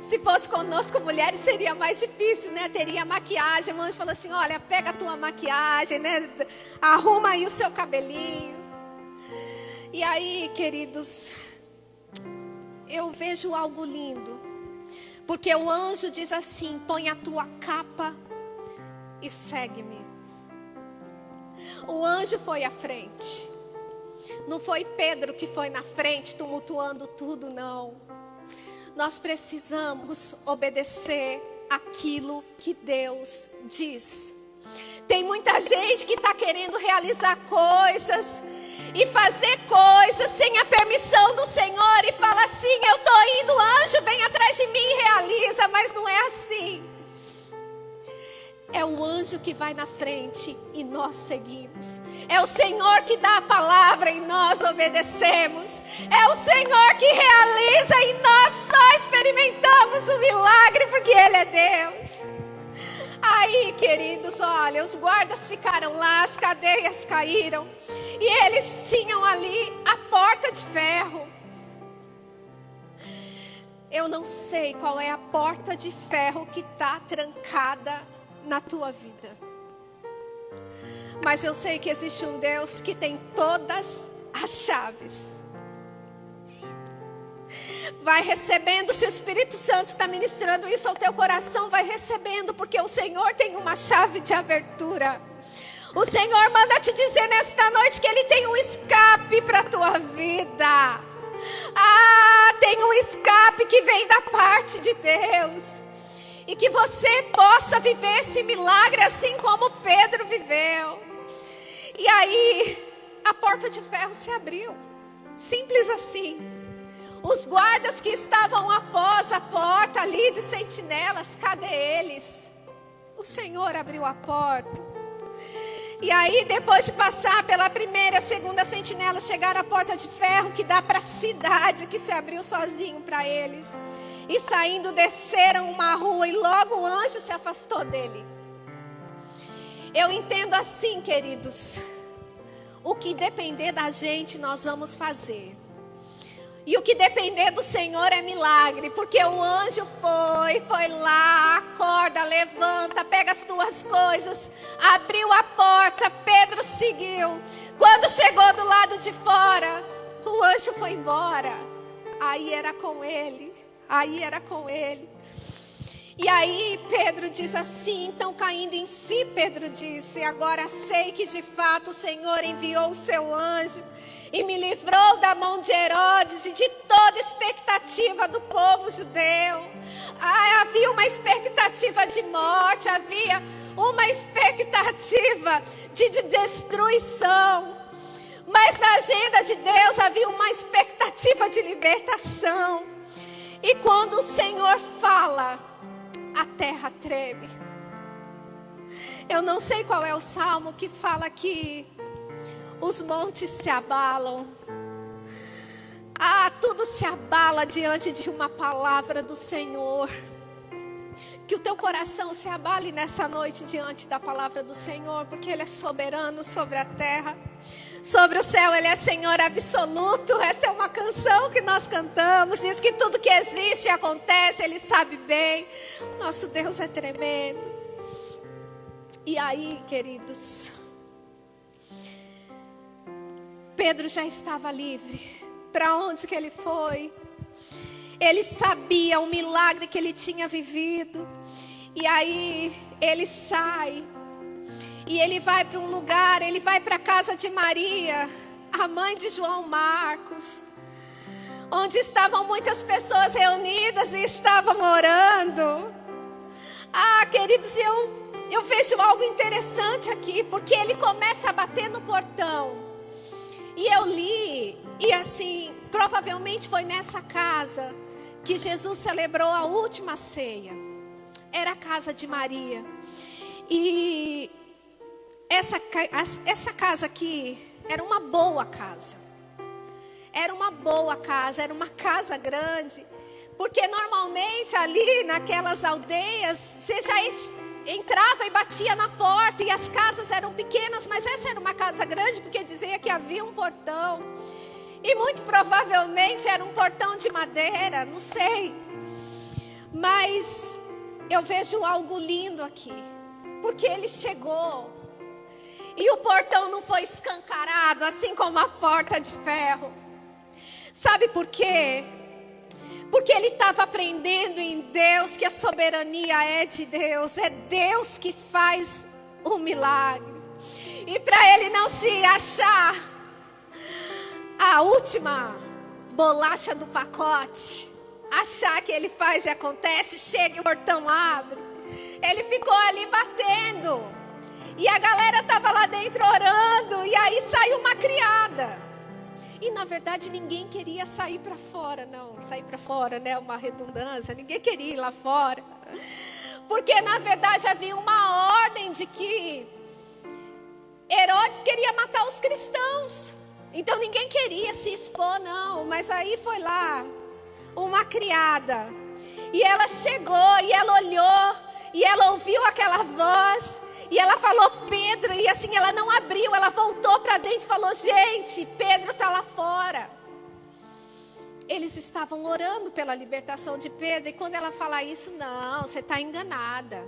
Se fosse conosco mulheres seria mais difícil, né? Teria maquiagem. O anjo falou assim: olha, pega a tua maquiagem, né? Arruma aí o seu cabelinho. E aí, queridos, eu vejo algo lindo. Porque o anjo diz assim: põe a tua capa e segue-me. O anjo foi à frente. Não foi Pedro que foi na frente tumultuando tudo, não. Nós precisamos obedecer aquilo que Deus diz. Tem muita gente que está querendo realizar coisas e fazer coisas sem a permissão do Senhor, e fala assim: eu estou indo, anjo, vem atrás de mim e realiza. Mas não é assim. É o anjo que vai na frente e nós seguimos. É o Senhor que dá a palavra e nós obedecemos. É o Senhor que realiza e nós só experimentamos o milagre porque Ele é Deus. Aí, queridos, olha, os guardas ficaram lá, as cadeias caíram. E eles tinham ali a porta de ferro. Eu não sei qual é a porta de ferro que está trancada na tua vida. Mas eu sei que existe um Deus que tem todas as chaves. Vai recebendo, se o Espírito Santo está ministrando isso ao teu coração, vai recebendo, porque o Senhor tem uma chave de abertura. O Senhor manda te dizer nesta noite que Ele tem um escape para a tua vida. Ah, tem um escape que vem da parte de Deus. E que você possa viver esse milagre assim como Pedro viveu. E aí, a porta de ferro se abriu. Simples assim. Os guardas que estavam após a porta ali de sentinelas, cadê eles? O Senhor abriu a porta. E aí, depois de passar pela primeira e segunda sentinela, chegaram à porta de ferro que dá para a cidade, que se abriu sozinho para eles. E saindo, desceram uma rua e logo o anjo se afastou dele. Eu entendo assim, queridos, o que depender da gente nós vamos fazer. E o que depender do Senhor é milagre, porque o anjo foi lá, acorda, levanta, pega as tuas coisas, abriu a porta, Pedro seguiu. Quando chegou do lado de fora, o anjo foi embora. Aí era com ele. E aí Pedro diz assim, então caindo em si, Pedro disse: agora sei que de fato o Senhor enviou o seu anjo e me livrou da mão de Herodes e de toda expectativa do povo judeu. Havia uma expectativa de morte, havia uma expectativa de destruição. Mas na agenda de Deus havia uma expectativa de libertação. E quando o Senhor fala, a terra treme. Eu não sei qual é o salmo que fala que os montes se abalam. Tudo se abala diante de uma palavra do Senhor. Que o teu coração se abale nessa noite diante da palavra do Senhor, porque Ele é soberano sobre a terra. Sobre o céu Ele é Senhor absoluto. Essa é uma canção que nós cantamos. Diz que tudo que existe e acontece, Ele sabe bem. Nosso Deus é tremendo. E aí, queridos, Pedro já estava livre. Para onde que ele foi? Ele sabia o milagre que ele tinha vivido. E aí ele sai. E ele vai para um lugar, ele vai para a casa de Maria, a mãe de João Marcos, onde estavam muitas pessoas reunidas e estavam orando. Queridos, eu vejo algo interessante aqui, porque ele começa a bater no portão. E eu li, e assim, provavelmente foi nessa casa que Jesus celebrou a última ceia. Era a casa de Maria. E essa casa aqui era uma boa casa. Era uma boa casa, era uma casa grande. Porque normalmente ali naquelas aldeias, você já entrava e batia na porta, e as casas eram pequenas, mas essa era uma casa grande, porque dizia que havia um portão. E muito provavelmente era um portão de madeira, não sei. Mas eu vejo algo lindo aqui, porque ele chegou, e o portão não foi escancarado, assim como a porta de ferro. Sabe por quê? Porque ele estava aprendendo em Deus que a soberania é de Deus. É Deus que faz o milagre. E para ele não se achar a última bolacha do pacote, achar que ele faz e acontece, chega e o portão abre. Ele ficou ali batendo. E a galera estava lá dentro orando. E aí saiu uma criada. E na verdade ninguém queria sair para fora, não. Sair para fora, né? Uma redundância. Ninguém queria ir lá fora. Porque na verdade havia uma ordem de que Herodes queria matar os cristãos. Então ninguém queria se expor, não. Mas aí foi lá uma criada. E ela chegou e ela olhou. E ela ouviu aquela voz. E ela falou Pedro, e assim ela não abriu, ela voltou para dentro e falou: gente, Pedro está lá fora. Eles estavam orando pela libertação de Pedro, e quando ela fala isso, não, você está enganada.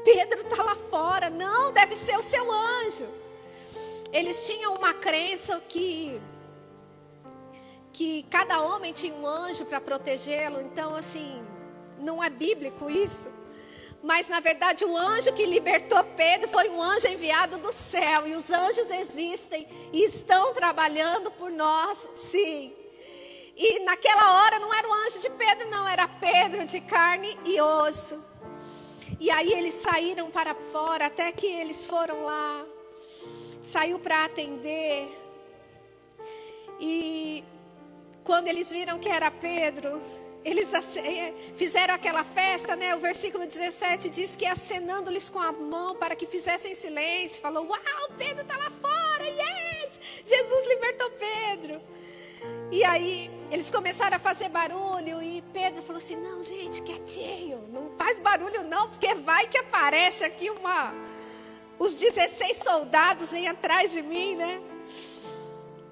Pedro está lá fora, não, deve ser o seu anjo. Eles tinham uma crença que cada homem tinha um anjo para protegê-lo, então assim, não é bíblico isso. Mas na verdade o anjo que libertou Pedro foi um anjo enviado do céu. E os anjos existem e estão trabalhando por nós, sim. E naquela hora não era o anjo de Pedro, não. Era Pedro de carne e osso. E aí eles saíram para fora, até que eles foram lá. Saiu para atender. E quando eles viram que era Pedro, eles fizeram aquela festa, né? O versículo 17 diz que acenando-lhes com a mão para que fizessem silêncio, falou: uau, Pedro está lá fora, yes! Jesus libertou Pedro. E aí eles começaram a fazer barulho, e Pedro falou assim: não, gente, quietinho, não faz barulho não, porque vai que aparece aqui os 16 soldados vêm atrás de mim, né?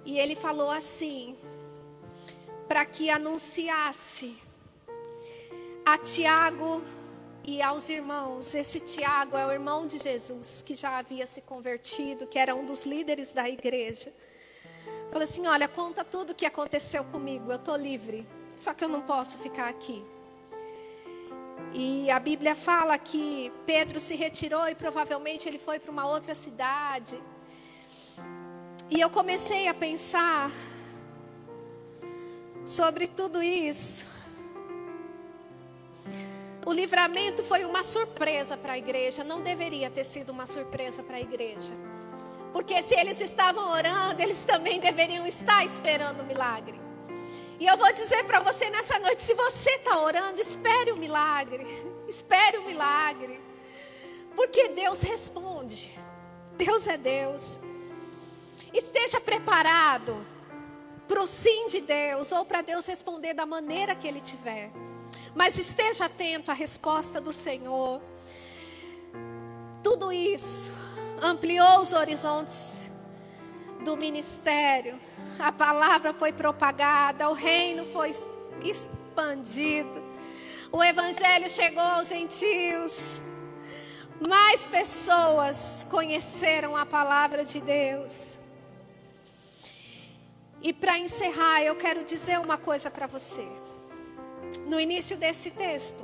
E ele falou assim, para que anunciasse a Tiago e aos irmãos. Esse Tiago é o irmão de Jesus, que já havia se convertido, que era um dos líderes da igreja. Falou assim: olha, conta tudo o que aconteceu comigo, eu estou livre, só que eu não posso ficar aqui. E a Bíblia fala que Pedro se retirou e provavelmente ele foi para uma outra cidade. E eu comecei a pensar sobre tudo isso. O livramento foi uma surpresa para a igreja. Não deveria ter sido uma surpresa para a igreja. Porque se eles estavam orando, eles também deveriam estar esperando o milagre. E eu vou dizer para você nessa noite: se você está orando, espere o milagre. Espere o milagre. Porque Deus responde. Deus é Deus. Esteja preparado para o sim de Deus, ou para Deus responder da maneira que Ele tiver. Mas esteja atento à resposta do Senhor. Tudo isso ampliou os horizontes do ministério. A palavra foi propagada, o reino foi expandido. O evangelho chegou aos gentios. Mais pessoas conheceram a palavra de Deus. E para encerrar, eu quero dizer uma coisa para você. No início desse texto,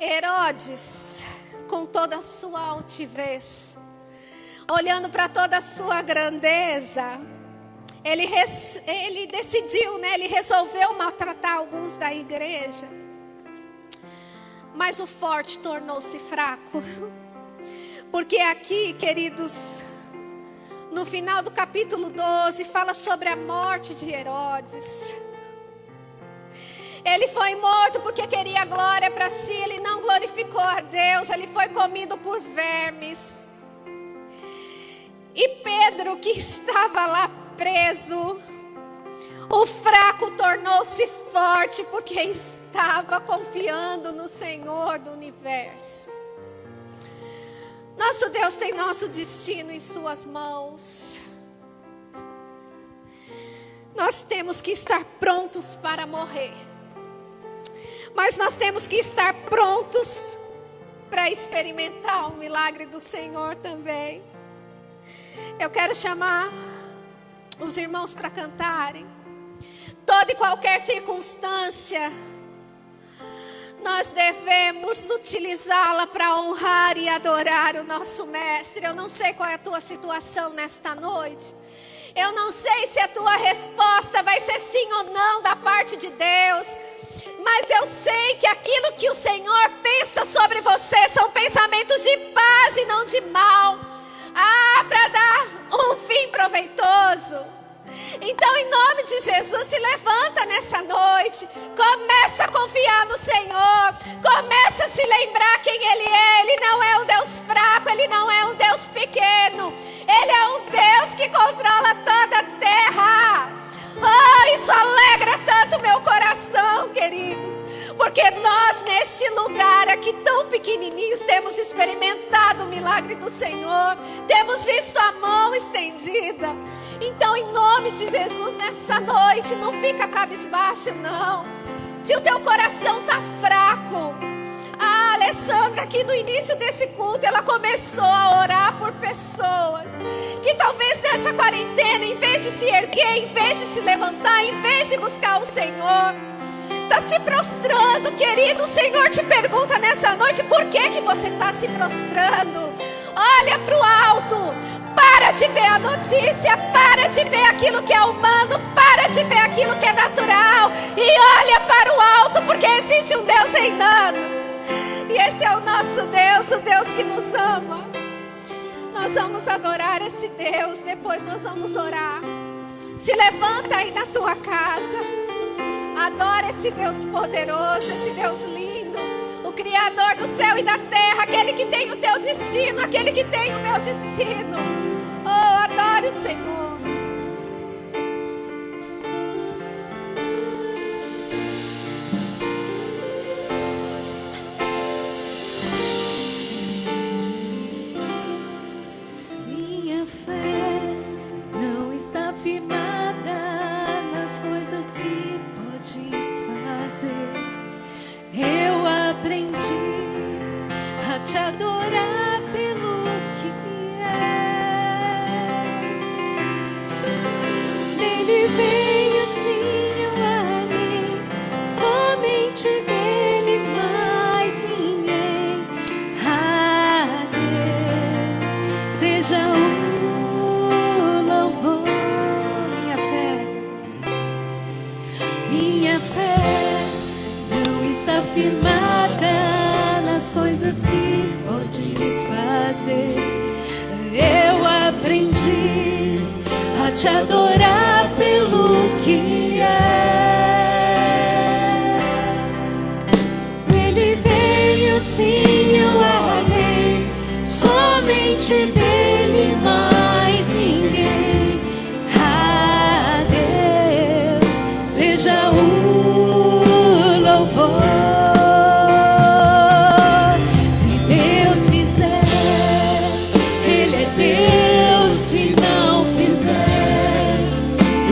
Herodes com toda a sua altivez, olhando para toda a sua grandeza, ele decidiu, né? Ele resolveu maltratar alguns da igreja. Mas o forte tornou-se fraco. Porque aqui, queridos, no final do capítulo 12, fala sobre a morte de Herodes. Ele foi morto porque queria glória para si. Ele não glorificou a Deus. Ele foi comido por vermes. E Pedro, que estava lá preso, o fraco tornou-se forte porque estava confiando no Senhor do universo. Nosso Deus tem nosso destino em suas mãos. Nós temos que estar prontos para morrer. Mas nós temos que estar prontos para experimentar o milagre do Senhor também. Eu quero chamar os irmãos para cantarem. Toda e qualquer circunstância, nós devemos utilizá-la para honrar e adorar o nosso Mestre. Eu não sei qual é a tua situação nesta noite. Eu não sei se a tua resposta vai ser sim ou não da parte de Deus. Mas eu sei que aquilo que o Senhor pensa sobre você são pensamentos de paz e não de mal. Para dar um fim proveitoso. Então, em nome de Jesus, se levanta nessa noite. Começa a confiar no Senhor. Começa a se lembrar quem Ele é. Ele não é um Deus fraco. Ele não é um Deus pequeno. Ele é um Deus que controla toda a terra. Isso alegra tanto meu coração, queridos. Porque nós, neste lugar aqui tão pequenininhos, temos experimentado o milagre do Senhor. Temos visto a mão estendida. Então, em nome de Jesus, nessa noite, não fica cabisbaixo, não. Se o teu coração está fraco. A Alessandra, aqui no início desse culto, ela começou a orar por pessoas que talvez nessa quarentena, em vez de se erguer, em vez de se levantar, em vez de buscar o Senhor, está se prostrando. Querido, o Senhor te pergunta nessa noite: por que você está se prostrando? Olha para o alto. Para de ver a notícia. Para de ver aquilo que é humano. Para de ver aquilo que é natural. E olha para o alto, porque existe um Deus reinando. E esse é o nosso Deus, o Deus que nos ama. Nós vamos adorar esse Deus. Depois nós vamos orar. Se levanta aí na tua casa. Adora esse Deus poderoso, esse Deus lindo, o Criador do céu e da terra, aquele que tem o teu destino, aquele que tem o meu destino. Adore o Senhor. Minha fé não está firmada nas coisas que podes fazer. Eu aprendi a te adorar pelo que és. Dele veio sim, eu amei, somente dele, mais ninguém. A Deus seja o louvor. Minha fé não está firmada nas coisas que podes fazer. Eu aprendi a te adorar pelo que és. Ele veio sim, eu amei, somente dele, mais ninguém. A Deus seja o louvor. Se Deus fizer, Ele é Deus. Se não fizer,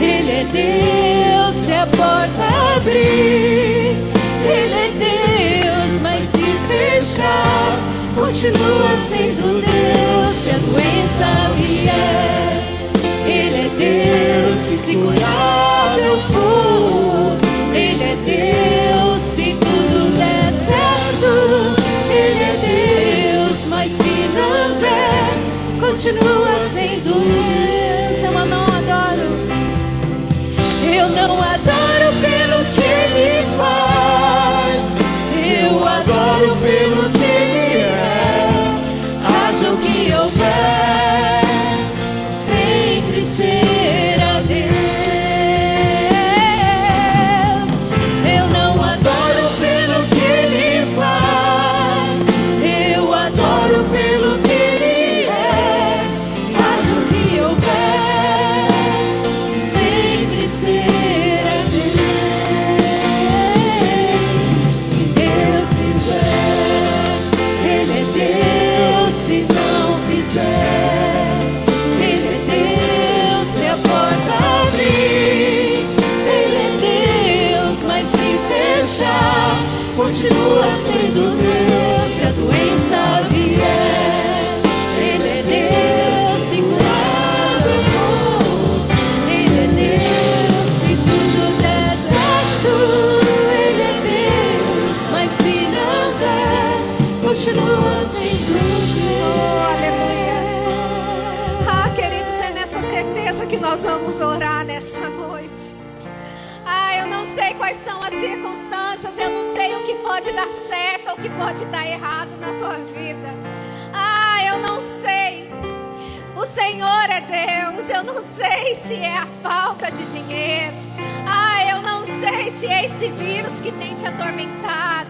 Ele é Deus. Se a porta abrir, Ele é Deus. Mas se fechar, continua sendo Deus. Se a doença vier, Ele é Deus. Se curar eu for, Ele é Deus. Se tudo der certo, Ele é Deus. continua sendo Deus. Eu não adoro. Eu não adoro pelo que Ele faz, eu adoro pelo que Ele é. Haja o que houver, sempre será Deus. Eu não adoro pelo que Ele faz, eu adoro pelo que Ele é. Haja o que houver, sempre será Deus. Se Deus fizer, Ele é Deus. Se não fizer, Ele é Deus. Se a porta abrir, Ele é Deus. Mas se fechar, continua sendo Deus. Se a doença vier, Ele é Deus. Se curar eu vou, Ele é Deus. Se tudo der certo, Ele é Deus. Mas se não der, continua sendo Deus. Aleluia. Ah, queridos, é nessa certeza que nós vamos orar nessa noite. Ah, eu não sei quais são as circunstâncias, eu não sei o que pode dar certo ou o que pode dar errado na tua vida. Ah, eu não sei. O Senhor é Deus. Eu não sei se é a falta de dinheiro. Ah, eu não sei se é esse vírus que tem te atormentado.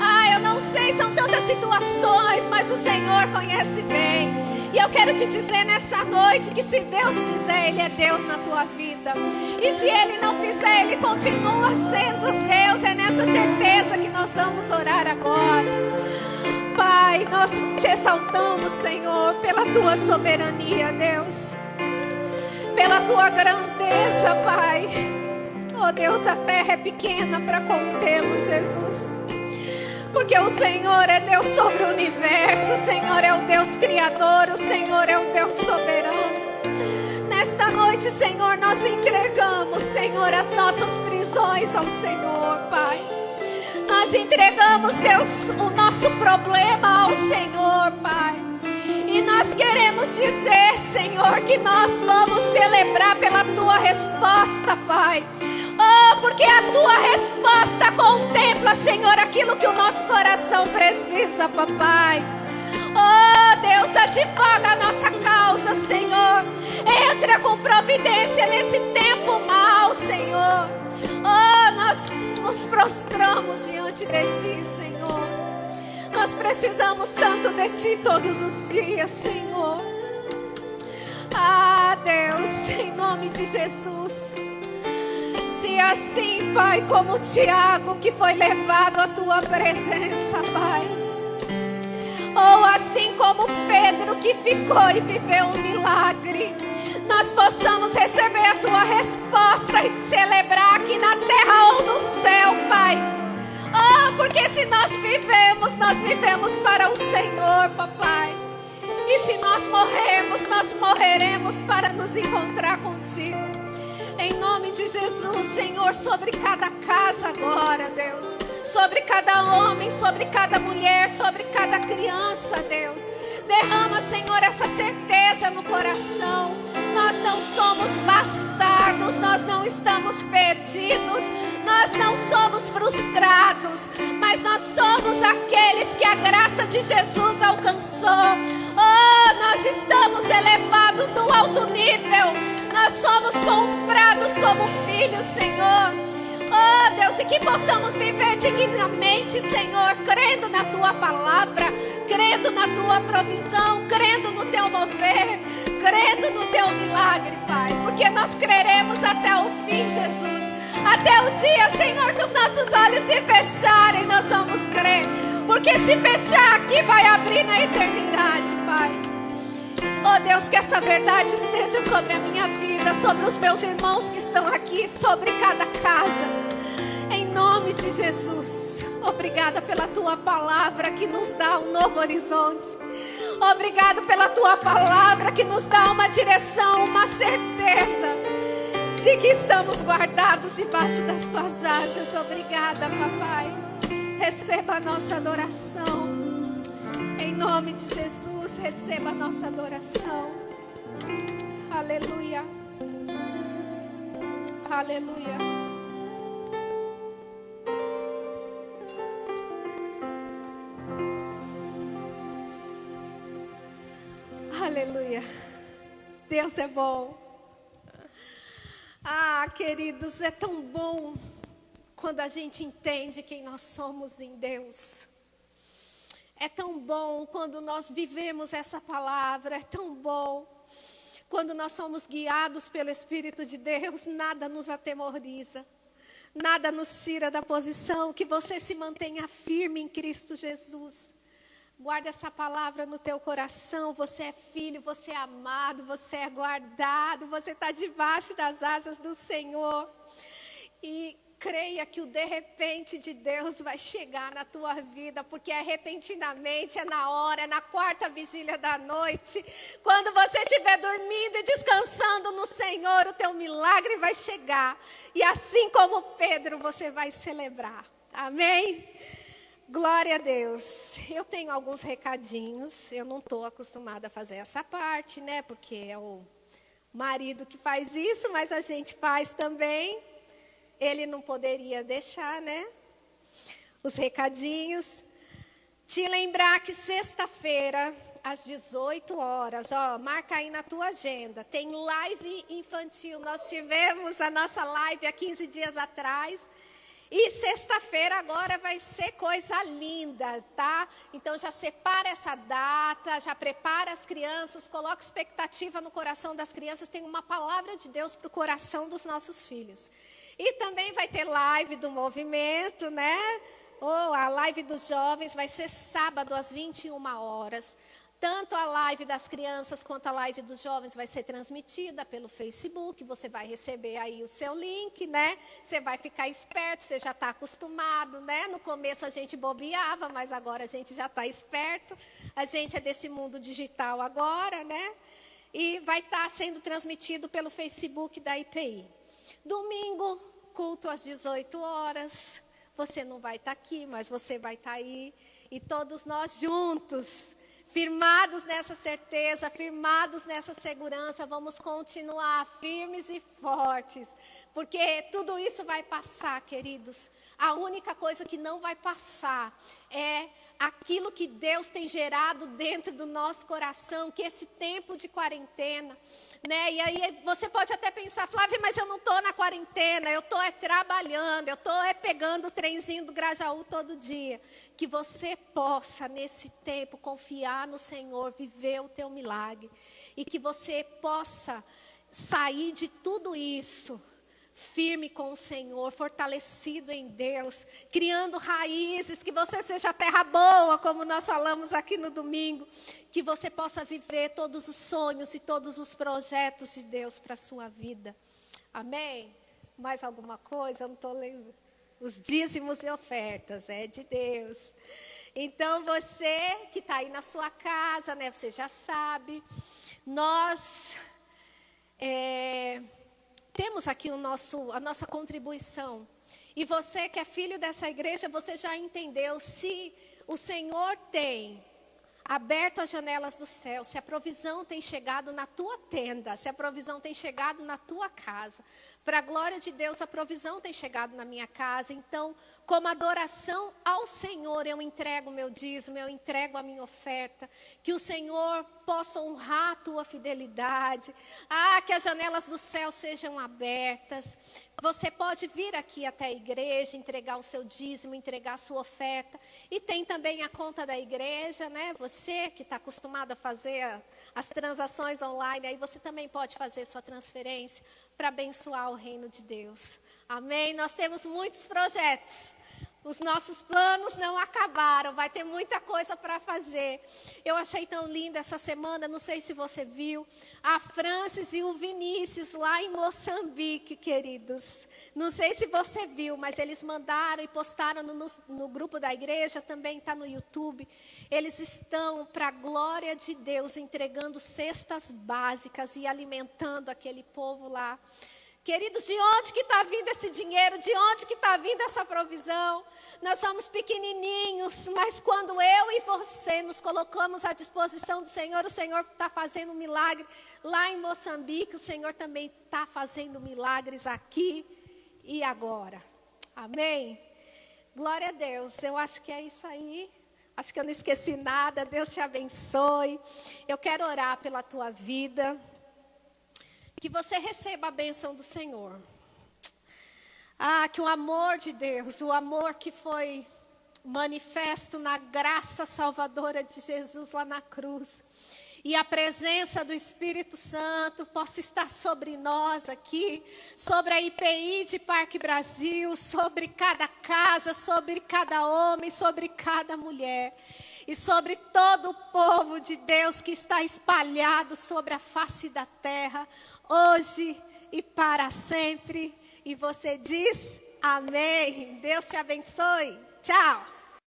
Ah, eu não sei, são tantas situações, mas o Senhor conhece bem. E eu quero te dizer nessa noite que se Deus fizer, Ele é Deus na tua vida. E se Ele não fizer, Ele continua sendo Deus. É nessa certeza que nós vamos orar agora. Pai, nós te exaltamos, Senhor, pela tua soberania, Deus. Pela tua grandeza, Pai. Oh Deus, a terra é pequena para contê-lo, Jesus. Porque o Senhor é Deus sobre o universo, o Senhor é o Deus criador, o Senhor é o Deus soberano. Nesta noite, Senhor, nós entregamos, Senhor, as nossas prisões ao Senhor, Pai. Nós entregamos, Deus, o nosso problema ao Senhor, Pai. E nós queremos dizer, Senhor, que nós vamos celebrar pela tua resposta, Pai. Oh, porque a tua resposta contempla, Senhor, aquilo que o nosso coração precisa, papai. Oh, Deus, advoga a nossa causa, Senhor. Entra com providência nesse tempo mau, Senhor. Oh, nós nos prostramos diante de ti, Senhor. Nós precisamos tanto de ti todos os dias, Senhor. Ah, Deus, em nome de Jesus. Se assim, Pai, como Tiago, que foi levado à tua presença, Pai. Ou assim como Pedro, que ficou e viveu um milagre. Nós possamos receber a tua resposta e celebrar aqui na terra ou no céu, Pai. Oh, porque se nós vivemos para o Senhor, papai. E se nós morreremos para nos encontrar contigo. Em nome de Jesus, Senhor, sobre cada casa agora, Deus. Sobre cada homem, sobre cada mulher, sobre cada criança, Deus. Derrama, Senhor, essa certeza no coração. Nós não somos bastardos, nós não estamos perdidos, nós não somos frustrados, mas nós somos aqueles que a graça de Jesus alcançou. Oh, nós estamos elevados no alto nível. Nós somos comprados como filhos, Senhor. Oh, Deus, e que possamos viver dignamente, Senhor, crendo na tua palavra, crendo na tua provisão, crendo no teu mover, crendo no teu milagre, Pai. Porque nós creremos até o fim, Jesus. Até o dia, Senhor, que os nossos olhos se fecharem, nós vamos crer. Porque se fechar aqui, vai abrir na eternidade, Pai. Oh Deus, que essa verdade esteja sobre a minha vida, sobre os meus irmãos que estão aqui, sobre cada casa. Em nome de Jesus. Obrigada pela tua palavra que nos dá um novo horizonte. Obrigado pela tua palavra que nos dá uma direção, uma certeza de que estamos guardados debaixo das tuas asas. Obrigada, papai. Receba a nossa adoração. Em nome de Jesus, receba a nossa adoração. Aleluia. Aleluia. Aleluia. Deus é bom. Ah, queridos, é tão bom quando a gente entende quem nós somos em Deus. É tão bom quando nós vivemos essa palavra. É tão bom quando nós somos guiados pelo Espírito de Deus. Nada nos atemoriza. Nada nos tira da posição. Que você se mantenha firme em Cristo Jesus. Guarda essa palavra no teu coração. Você é filho, você é amado, você é guardado. Você está debaixo das asas do Senhor. E creia que o de repente de Deus vai chegar na tua vida. Porque é repentinamente, é na hora, é na quarta vigília da noite. Quando você estiver dormindo e descansando no Senhor, o teu milagre vai chegar. E assim como Pedro, você vai celebrar. Amém? Glória a Deus. Eu tenho alguns recadinhos. Eu não estou acostumada a fazer essa parte, né? Porque é o marido que faz isso, mas a gente faz também. Ele não poderia deixar, né? Os recadinhos. Te lembrar que sexta-feira, às 18 horas, ó, marca aí na tua agenda. Tem live infantil. Nós tivemos a nossa live há 15 dias atrás. E sexta-feira agora vai ser coisa linda, tá? Então já separa essa data, já prepara as crianças, coloca expectativa no coração das crianças. Tem uma palavra de Deus para o coração dos nossos filhos. E também vai ter live do movimento, né? Ou a live dos jovens vai ser sábado às 21 horas. Tanto a live das crianças quanto a live dos jovens vai ser transmitida pelo Facebook. Você vai receber aí o seu link, né? Você vai ficar esperto, você já está acostumado, né? No começo a gente bobeava, mas agora a gente já está esperto. A gente é desse mundo digital agora, né? E vai estar sendo transmitido pelo Facebook da IPI. Domingo, culto às 18 horas. Você não vai estar aqui, mas você vai estar aí. E todos nós juntos, firmados nessa certeza, firmados nessa segurança, vamos continuar firmes e fortes. Porque tudo isso vai passar, queridos. A única coisa que não vai passar é aquilo que Deus tem gerado dentro do nosso coração, que esse tempo de quarentena, né? E aí você pode até pensar, Flávia, mas eu não estou na quarentena, eu estou trabalhando, eu estou pegando o trenzinho do Grajaú todo dia. Que você possa, nesse tempo, confiar no Senhor, viver o teu milagre. E que você possa sair de tudo isso firme com o Senhor, fortalecido em Deus, criando raízes, que você seja terra boa, como nós falamos aqui no domingo, que você possa viver todos os sonhos e todos os projetos de Deus para a sua vida. Amém? Mais alguma coisa? Eu não estou lendo. Os dízimos e ofertas, é de Deus. Então você que está aí na sua casa, né, você já sabe, nós temos aqui a nossa contribuição. E você que é filho dessa igreja, você já entendeu, se o Senhor tem aberto as janelas do céu, se a provisão tem chegado na tua tenda, se a provisão tem chegado na tua casa. Para a glória de Deus, a provisão tem chegado na minha casa. Então, como adoração ao Senhor, eu entrego o meu dízimo, eu entrego a minha oferta. Que o Senhor possa honrar a tua fidelidade. Que as janelas do céu sejam abertas. Você pode vir aqui até a igreja, entregar o seu dízimo, entregar a sua oferta. E tem também a conta da igreja, né? Você que está acostumado a fazer as transações online, aí você também pode fazer sua transferência para abençoar o reino de Deus. Amém? Nós temos muitos projetos. Os nossos planos não acabaram, vai ter muita coisa para fazer. Eu achei tão lindo essa semana, não sei se você viu, a Francis e o Vinícius lá em Moçambique, queridos. Não sei se você viu, mas eles mandaram e postaram no grupo da igreja, também está no YouTube. Eles estão, para a glória de Deus, entregando cestas básicas e alimentando aquele povo lá. Queridos, de onde que está vindo esse dinheiro? De onde que está vindo essa provisão? Nós somos pequenininhos, mas quando eu e você nos colocamos à disposição do Senhor, o Senhor está fazendo um milagre lá em Moçambique, o Senhor também está fazendo milagres aqui e agora. Amém? Glória a Deus, eu acho que é isso aí. Acho que eu não esqueci nada, Deus te abençoe. Eu quero orar pela tua vida. Que você receba a bênção do Senhor. Que o amor de Deus, o amor que foi manifesto na graça salvadora de Jesus lá na cruz, e a presença do Espírito Santo possa estar sobre nós aqui, sobre a IPI de Parque Brasil, sobre cada casa, sobre cada homem, sobre cada mulher. E sobre todo o povo de Deus que está espalhado sobre a face da terra, hoje e para sempre. E você diz amém. Deus te abençoe. Tchau.